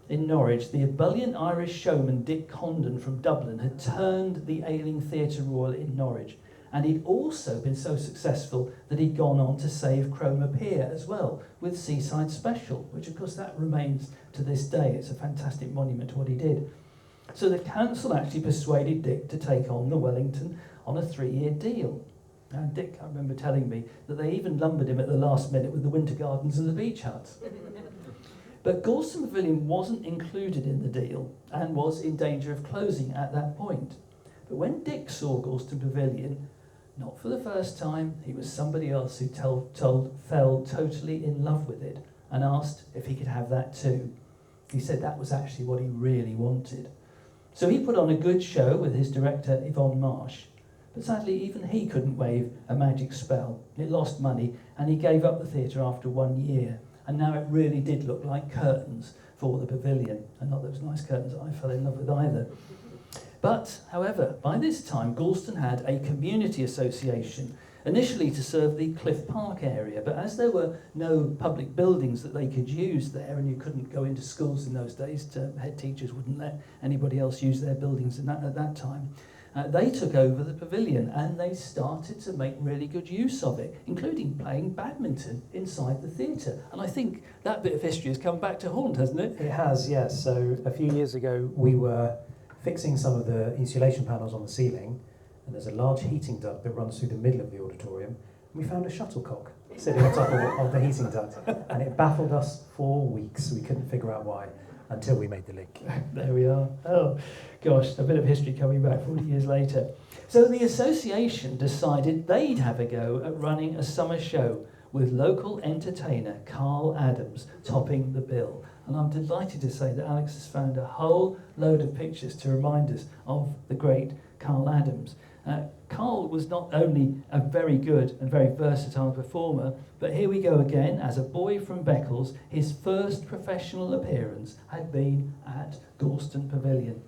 in Norwich, the ebullient Irish showman Dick Condon from Dublin had turned the ailing Theatre Royal in Norwich, and he'd also been so successful that he'd gone on to save Cromer Pier as well, with Seaside Special, which of course that remains to this day. It's a fantastic monument to what he did. So the council actually persuaded Dick to take on the Wellington on a 3-year deal. And Dick, I remember telling me that they even lumbered him at the last minute with the winter gardens and the beach huts. But Gorleston Pavilion wasn't included in the deal and was in danger of closing at that point. But when Dick saw Gorleston Pavilion, not for the first time, he was somebody else who fell totally in love with it and asked if he could have that too. He said that was actually what he really wanted. So he put on a good show with his director Yvonne Marsh, but sadly even he couldn't wave a magic spell. It lost money and he gave up the theatre after 1 year, and now it really did look like curtains for the pavilion, and not those nice curtains that I fell in love with either. But, however, by this time, Gorleston had a community association, initially to serve the Cliff Park area, but as there were no public buildings that they could use there, and you couldn't go into schools in those days, head teachers wouldn't let anybody else use their buildings at that time, they took over the pavilion, and they started to make really good use of it, including playing badminton inside the theatre. And I think that bit of history has come back to haunt, hasn't it? It has, yes. So a few years ago, we were fixing some of the insulation panels on the ceiling, and there's a large heating duct that runs through the middle of the auditorium, and we found a shuttlecock sitting on top of the heating duct, and it baffled us for weeks. We couldn't figure out why until we made the link. There we are. Oh, gosh, a bit of history coming back 40 years later. So the association decided they'd have a go at running a summer show with local entertainer Carl Adams topping the bill. And I'm delighted to say that Alex has found a whole load of pictures to remind us of the great Carl Adams. Carl was not only a very good and very versatile performer, but here we go again. As a boy from Beccles, his first professional appearance had been at Gorleston Pavilion.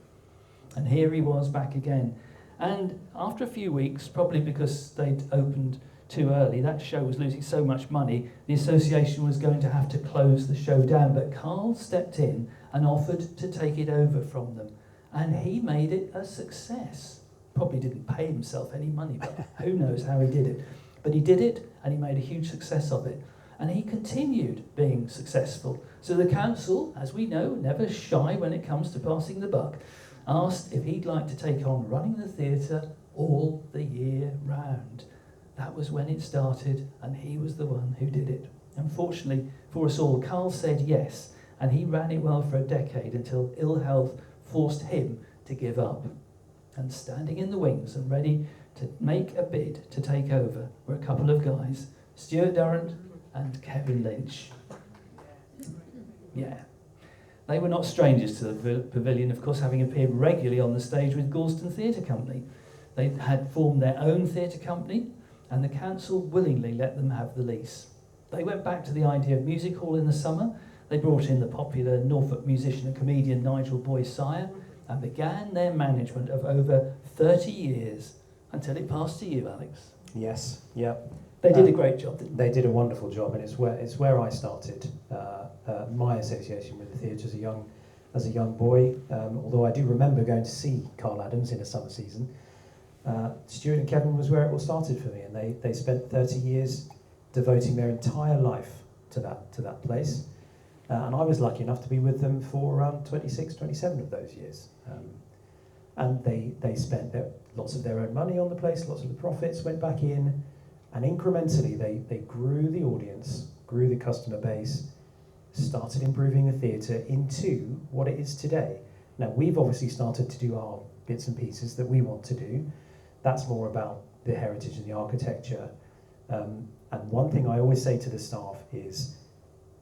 And here he was back again. And after a few weeks, probably because they'd opened too early, that show was losing so much money, the association was going to have to close the show down. But Carl stepped in and offered to take it over from them. And he made it a success. Probably didn't pay himself any money, but who knows how he did it. But he did it, and he made a huge success of it. And he continued being successful. So the council, as we know, never shy when it comes to passing the buck, asked if he'd like to take on running the theatre all the year round. That was when it started, and he was the one who did it. Unfortunately for us all, Carl said yes, and he ran it well for a decade until ill health forced him to give up. And standing in the wings and ready to make a bid to take over were a couple of guys, Stuart Durrant and Kevin Lynch. Yeah. They were not strangers to the Pavilion, of course, having appeared regularly on the stage with Gorleston Theatre Company. They had formed their own theatre company, and the council willingly let them have the lease. They went back to the idea of music hall in the summer. They brought in the popular Norfolk musician and comedian Nigel Boyce-Sire, and began their management of over 30 years until it passed to you, Alex. Yes, yeah. They did a great job, didn't they? They did a wonderful job, and it's where I started my association with the theatre as a young boy. Although I do remember going to see Carl Adams in a summer season. Stuart and Kevin was where it all started for me, and they spent 30 years devoting their entire life to that place. And I was lucky enough to be with them for around 26, 27 of those years. And they spent lots of their own money on the place, lots of the profits went back in, and incrementally they grew the audience, grew the customer base, started improving the theatre into what it is today. Now, we've obviously started to do our bits and pieces that we want to do. That's more about the heritage and the architecture. And one thing I always say to the staff is,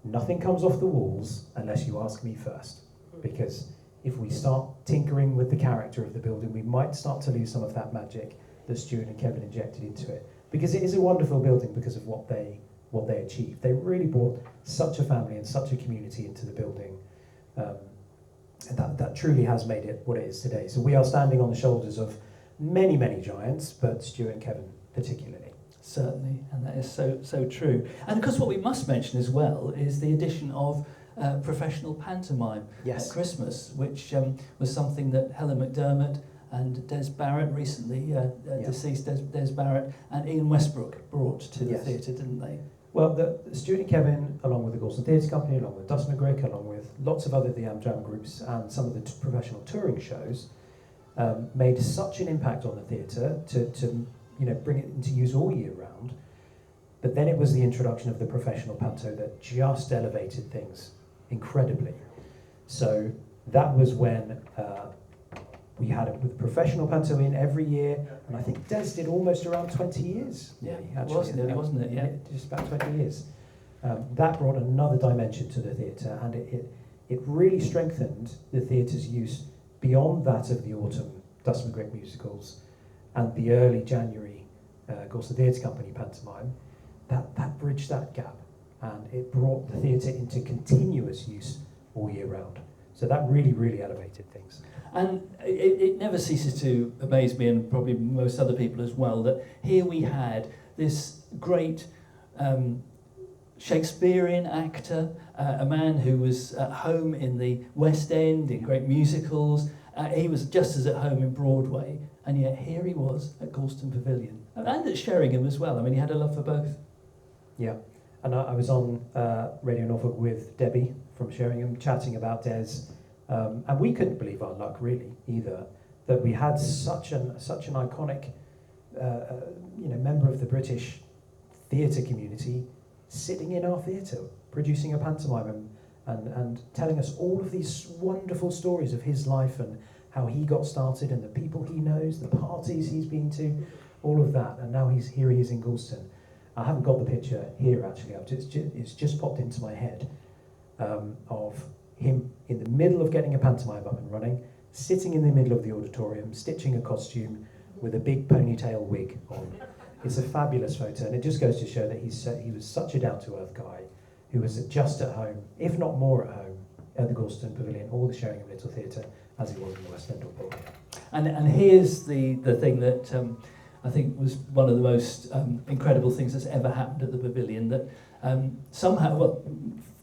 nothing comes off the walls unless you ask me first, because if we start tinkering with the character of the building, we might start to lose some of that magic that Stuart and Kevin injected into it. Because it is a wonderful building because of what they achieved. They really brought such a family and such a community into the building, and that truly has made it what it is today. So we are standing on the shoulders of many, many giants, but Stuart and Kevin particularly. Certainly, and that is so true. And of course, what we must mention as well is the addition of professional pantomime at Christmas, which was something that Helen McDermott and Des Barrett, recently deceased Des Barrett, and Ian Westbrook brought to the theatre, didn't they? Well, the Stuart and Kevin, along with the Gorleston Theatre Company, along with Dus McGrick, along with lots of other Jam groups and some of the professional touring shows, made such an impact on the theatre to bring it into use all year round. But then it was the introduction of the professional panto that just elevated things incredibly. So that was when we had it with professional panto in every year, and I think Des did almost around 20 years. Yeah, wasn't it? Yeah, just about 20 years. That brought another dimension to the theatre, and it really strengthened the theatre's use beyond that of the autumn Dus McGrick musicals and the early January Gorleston Theatre Company pantomime. That bridged that gap, and it brought the theatre into continuous use all year round. So that really, really elevated things. And it never ceases to amaze me, and probably most other people as well, that here we had this great Shakespearean actor, a man who was at home in the West End, in great musicals. He was just as at home in Broadway, and yet here he was at Gorleston Pavilion. And at Sheringham as well. I mean, he had a love for both. Yeah, and I was on Radio Norfolk with Debbie from Sheringham chatting about Des, and we couldn't believe our luck really either, that we had such an iconic member of the British theatre community sitting in our theatre, producing a pantomime and telling us all of these wonderful stories of his life and how he got started and the people he knows, the parties he's been to, all of that. And now he is in Gorleston. I haven't got the picture here actually, it's just popped into my head of him in the middle of getting a pantomime up and running, sitting in the middle of the auditorium, stitching a costume with a big ponytail wig on. It's a fabulous photo, and it just goes to show that he was such a down-to-earth guy who was just at home, if not more at home, at the Gorleston Pavilion or the Sheringham Little Theatre as he was in the West End or Broadway. And here's the thing that I think was one of the most incredible things that's ever happened at the Pavilion, that somehow, well,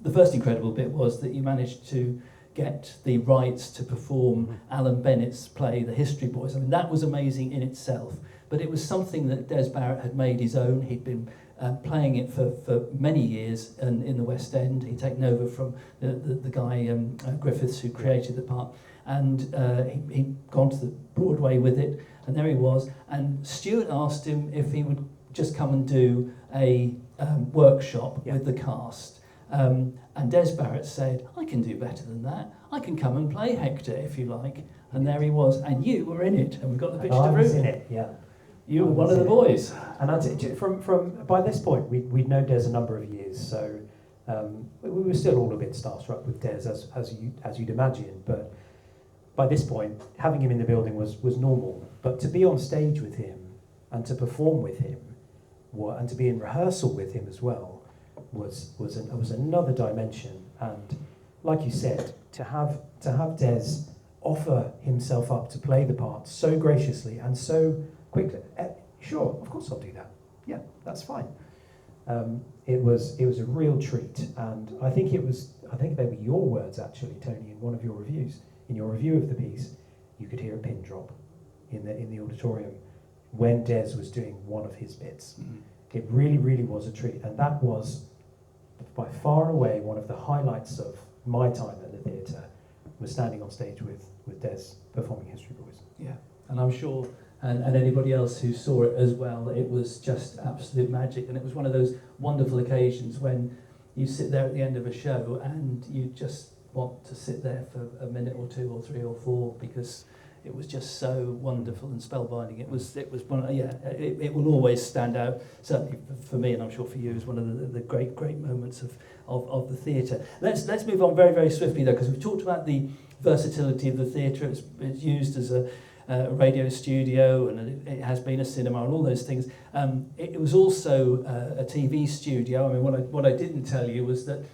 the first incredible bit was that you managed to get the rights to perform Alan Bennett's play, The History Boys. I mean, that was amazing in itself, but it was something that Des Barrett had made his own. He'd been playing it for many years in the West End. He'd taken over from the guy Griffiths, who created the part, and he'd gone to the Broadway with it, and there he was. And Stuart asked him if he would just come and do a workshop with the cast. And Des Barrett said, I can do better than that. I can come and play Hector if you like. And there he was, and you were in it, and we've got the picture to prove I was in it, yeah. You were one of the boys. And from by this point, we'd known Des a number of years, so we were still all a bit starstruck with Des, as you'd imagine. But by this point, having him in the building was normal. But to be on stage with him and to perform with him, and to be in rehearsal with him as well, was another dimension. And like you said, to have Des offer himself up to play the part so graciously and so quickly, sure, of course I'll do that. Yeah, that's fine. It was a real treat, and I think they were your words actually, Tony, in one of your reviews. In your review of the piece, you could hear a pin drop in the auditorium when Des was doing one of his bits. It really, really was a treat, and that was by far and away one of the highlights of my time at the theatre, was standing on stage with Des performing History Boys. Yeah, and I'm sure, and anybody else who saw it as well, it was just absolute magic, and it was one of those wonderful occasions when you sit there at the end of a show and you just want to sit there for a minute or two or three or four, because it was just so wonderful and spellbinding. It was one. It will always stand out, certainly for me, and I'm sure for you, as one of the great moments of the theatre. Let's move on very, very swiftly though, because we've talked about the versatility of the theatre. It's used as a radio studio, and it has been a cinema and all those things. It was also a TV studio. I mean, what I didn't tell you was that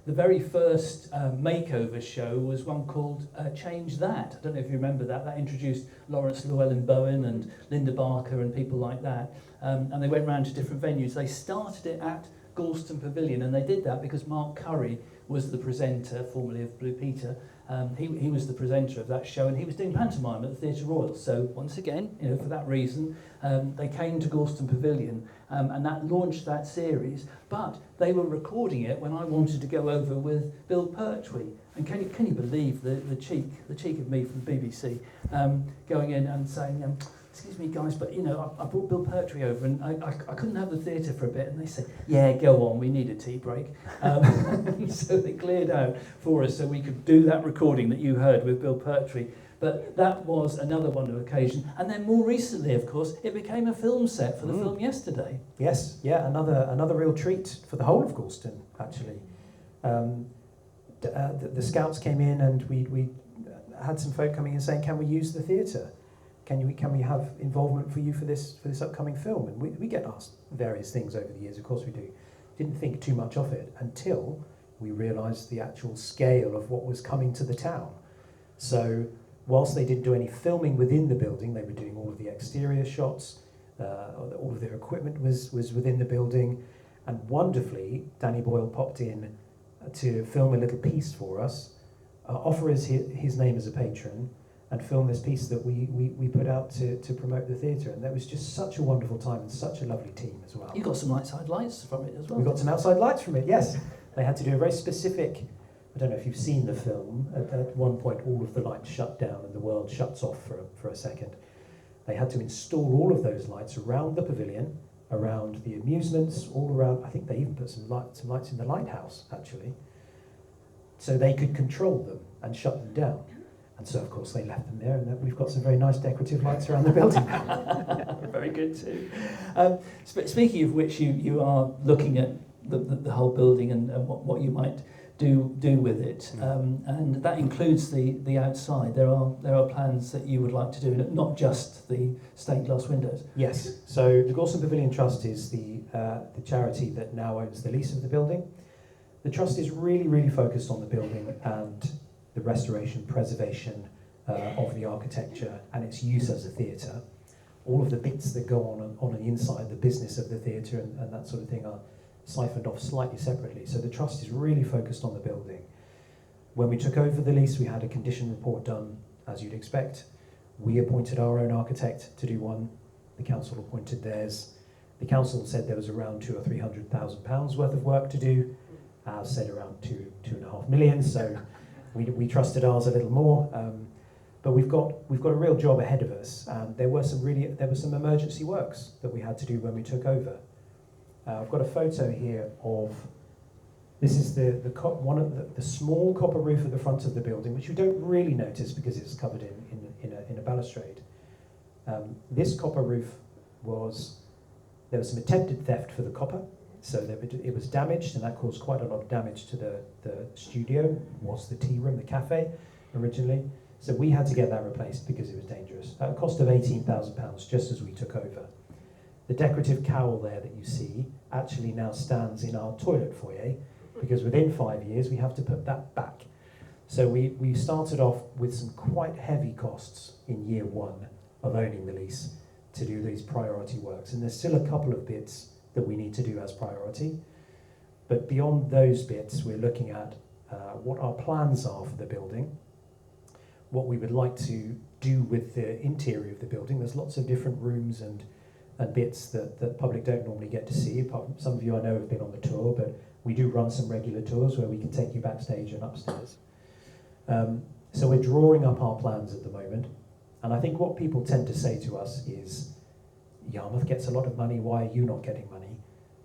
the very first makeover show was one called Change That. I don't know if you remember that. That introduced Lawrence Llewellyn-Bowen and Linda Barker and people like that. And they went round to different venues. They started it at Gorleston Pavilion, and they did that because Mark Curry was the presenter, formerly of Blue Peter. He was the presenter of that show, and he was doing pantomime at the Theatre Royal. So once again, for that reason, they came to Gorleston Pavilion, and that launched that series. But they were recording it when I wanted to go over with Bill Pertwee. And can you believe the cheek of me from the BBC going in and saying, excuse me guys, but I brought Bill Pertwee over, and I couldn't have the theatre for a bit. And they said, yeah, go on, we need a tea break. So they cleared out for us so we could do that recording that you heard with Bill Pertwee. But that was another wonderful occasion. And then more recently, of course, it became a film set for the film Yesterday. Yes, yeah, another real treat for the whole of Gorleston, actually. The scouts came in, and we had some folk coming in saying, can we use the theatre? Can we have involvement for you for this upcoming film? And we get asked various things over the years, of course we do. Didn't think too much of it until we realised the actual scale of what was coming to the town. So whilst they didn't do any filming within the building, they were doing all of the exterior shots, all of their equipment was within the building, and wonderfully, Danny Boyle popped in to film a little piece for us, offer us his name as a patron, and film this piece that we put out to promote the theatre. And that was just such a wonderful time and such a lovely team as well. You got some outside lights from it as well. We got some outside lights from it, yes. They had to do a very specific, I don't know if you've seen the film, at one point all of the lights shut down and the world shuts off for a second. They had to install all of those lights around the pavilion, around the amusements, all around. I think they even put some lights in the lighthouse, actually, so they could control them and shut them down. And so, of course, they left them there, and then we've got some very nice decorative lights around the building. Very good too. Speaking of which, you are looking at the whole building and what you might do with it, and that includes the outside. There are plans that you would like to do, not just the stained glass windows. Yes. So the Gorleston Pavilion Trust is the charity that now owns the lease of the building. The trust is really focused on the building and the restoration, preservation of the architecture and its use as a theatre. All of the bits that go on the inside, the business of the theatre and that sort of thing, are siphoned off slightly separately. So the trust is really focused on the building. When we took over the lease, we had a condition report done, as you'd expect. We appointed our own architect to do one. The council appointed theirs. The council said there was around £200,000 or £300,000 worth of work to do. Ours said around 2.5 million. So we trusted ours a little more. But we've got a real job ahead of us. And there were some emergency works that we had to do when we took over. I've got a photo here of, this is one of the small copper roof at the front of the building, which you don't really notice because it's covered in a balustrade. This copper roof there was some attempted theft for the copper, so it was damaged, and that caused quite a lot of damage to the studio, was the tea room, the cafe originally. So we had to get that replaced because it was dangerous. At a cost of £18,000 just as we took over. The decorative cowl there that you see actually now stands in our toilet foyer, because within 5 years we have to put that back. So we started off with some quite heavy costs in year one of owning the lease to do these priority works. And there's still a couple of bits that we need to do as priority. But beyond those bits, we're looking at what our plans are for the building, what we would like to do with the interior of the building. There's lots of different rooms and bits that the public don't normally get to see. Some of you I know have been on the tour, but we do run some regular tours where we can take you backstage and upstairs. So we're drawing up our plans at the moment, and I think what people tend to say to us is, Yarmouth gets a lot of money, why are you not getting money?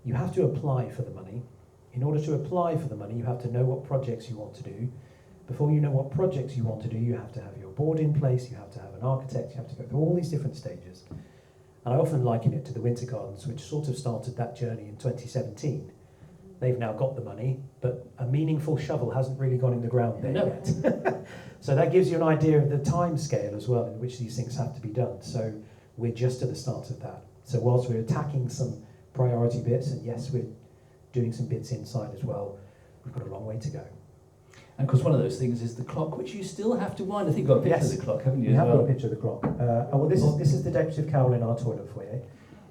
You have to apply for the money. In order to apply for the money, you have to know what projects you want to do. Before you know what projects you want to do, you have to have your board in place, you have to have an architect, you have to go through all these different stages. And I often liken it to the Winter Gardens, which sort of started that journey in 2017. They've now got the money, but a meaningful shovel hasn't really gone in the ground there yet. So that gives you an idea of the time scale as well in which these things have to be done. So we're just at the start of that. So whilst we're attacking some priority bits, and yes, we're doing some bits inside as well, we've got a long way to go. And of course, one of those things is the clock, which you still have to wind. I think you've got a picture of the clock, haven't you? We have got a picture of the clock. Well, this is the decorative cowl in our toilet foyer.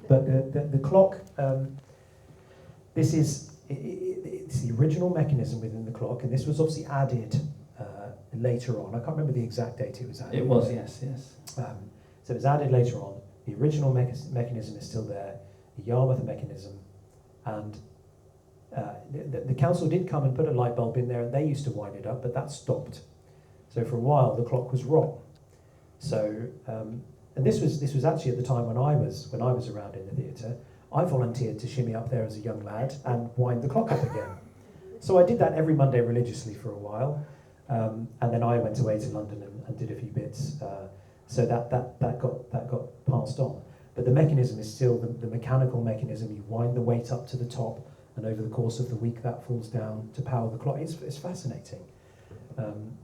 But the clock, it's the original mechanism within the clock, and this was obviously added later on. I can't remember the exact date it was added. It was, yes. So it was added later on. The original mechanism is still there, the Yarmouth mechanism, and the council did come and put a light bulb in there, and they used to wind it up, but that stopped. So for a while, the clock was wrong. So, and this was actually at the time when I was around in the theatre. I volunteered to shimmy up there as a young lad and wind the clock up again. So I did that every Monday religiously for a while, and then I went away to London and did a few bits. So that got passed on. But the mechanism is still the mechanical mechanism. You wind the weight up to the top, and over the course of the week that falls down to power the clock. It's fascinating.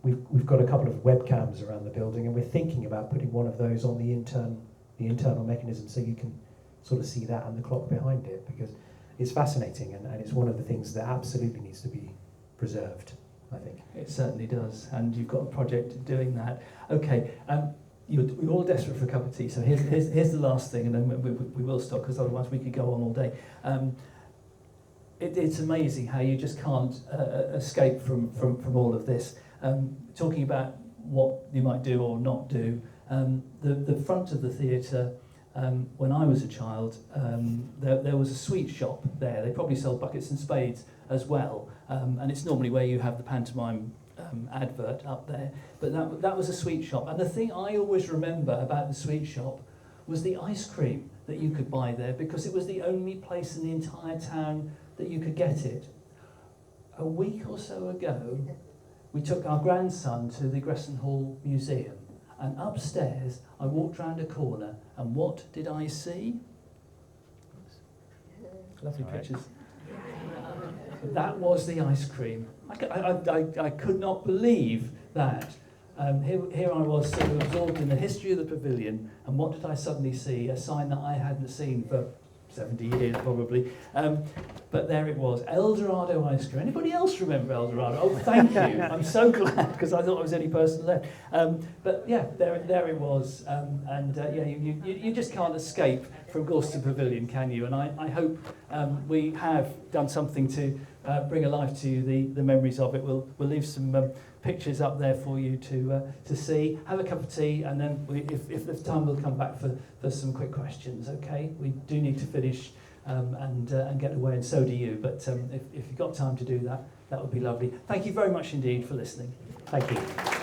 We've got a couple of webcams around the building, and we're thinking about putting one of those on the internal mechanism, so you can sort of see that and the clock behind it, because it's fascinating, and it's one of the things that absolutely needs to be preserved, I think. It certainly does, and you've got a project doing that. Okay, we're all desperate for a cup of tea, so here's the last thing, and then we will stop, because otherwise we could go on all day. It's amazing how you just can't escape from all of this. Talking about what you might do or not do, the front of the theatre, when I was a child, there was a sweet shop there. They probably sold buckets and spades as well, and it's normally where you have the pantomime advert up there. But that was a sweet shop, and the thing I always remember about the sweet shop was the ice cream that you could buy there, because it was the only place in the entire town that you could get it. A week or so ago, we took our grandson to the Gorleston Hall Museum, and upstairs I walked round a corner, and what did I see? Lovely Right. pictures. That was the ice cream. I could not believe that. Here I was sort of absorbed in the history of the pavilion, and what did I suddenly see? A sign that I hadn't seen for 70 years probably. But there it was, Eldorado ice cream. Anybody else remember Eldorado? Oh, thank you. I'm so glad, because I thought I was the only person left. But yeah, there it was. You just can't escape from Gorleston Pavilion, can you? And I hope we have done something to bring alive to you the memories of it. We'll leave some pictures up there for you to see. Have a cup of tea, and then if there's time, we'll come back for some quick questions. Okay, we do need to finish and get away, and so do you. But if you've got time to do that, that would be lovely. Thank you very much indeed for listening. Thank you.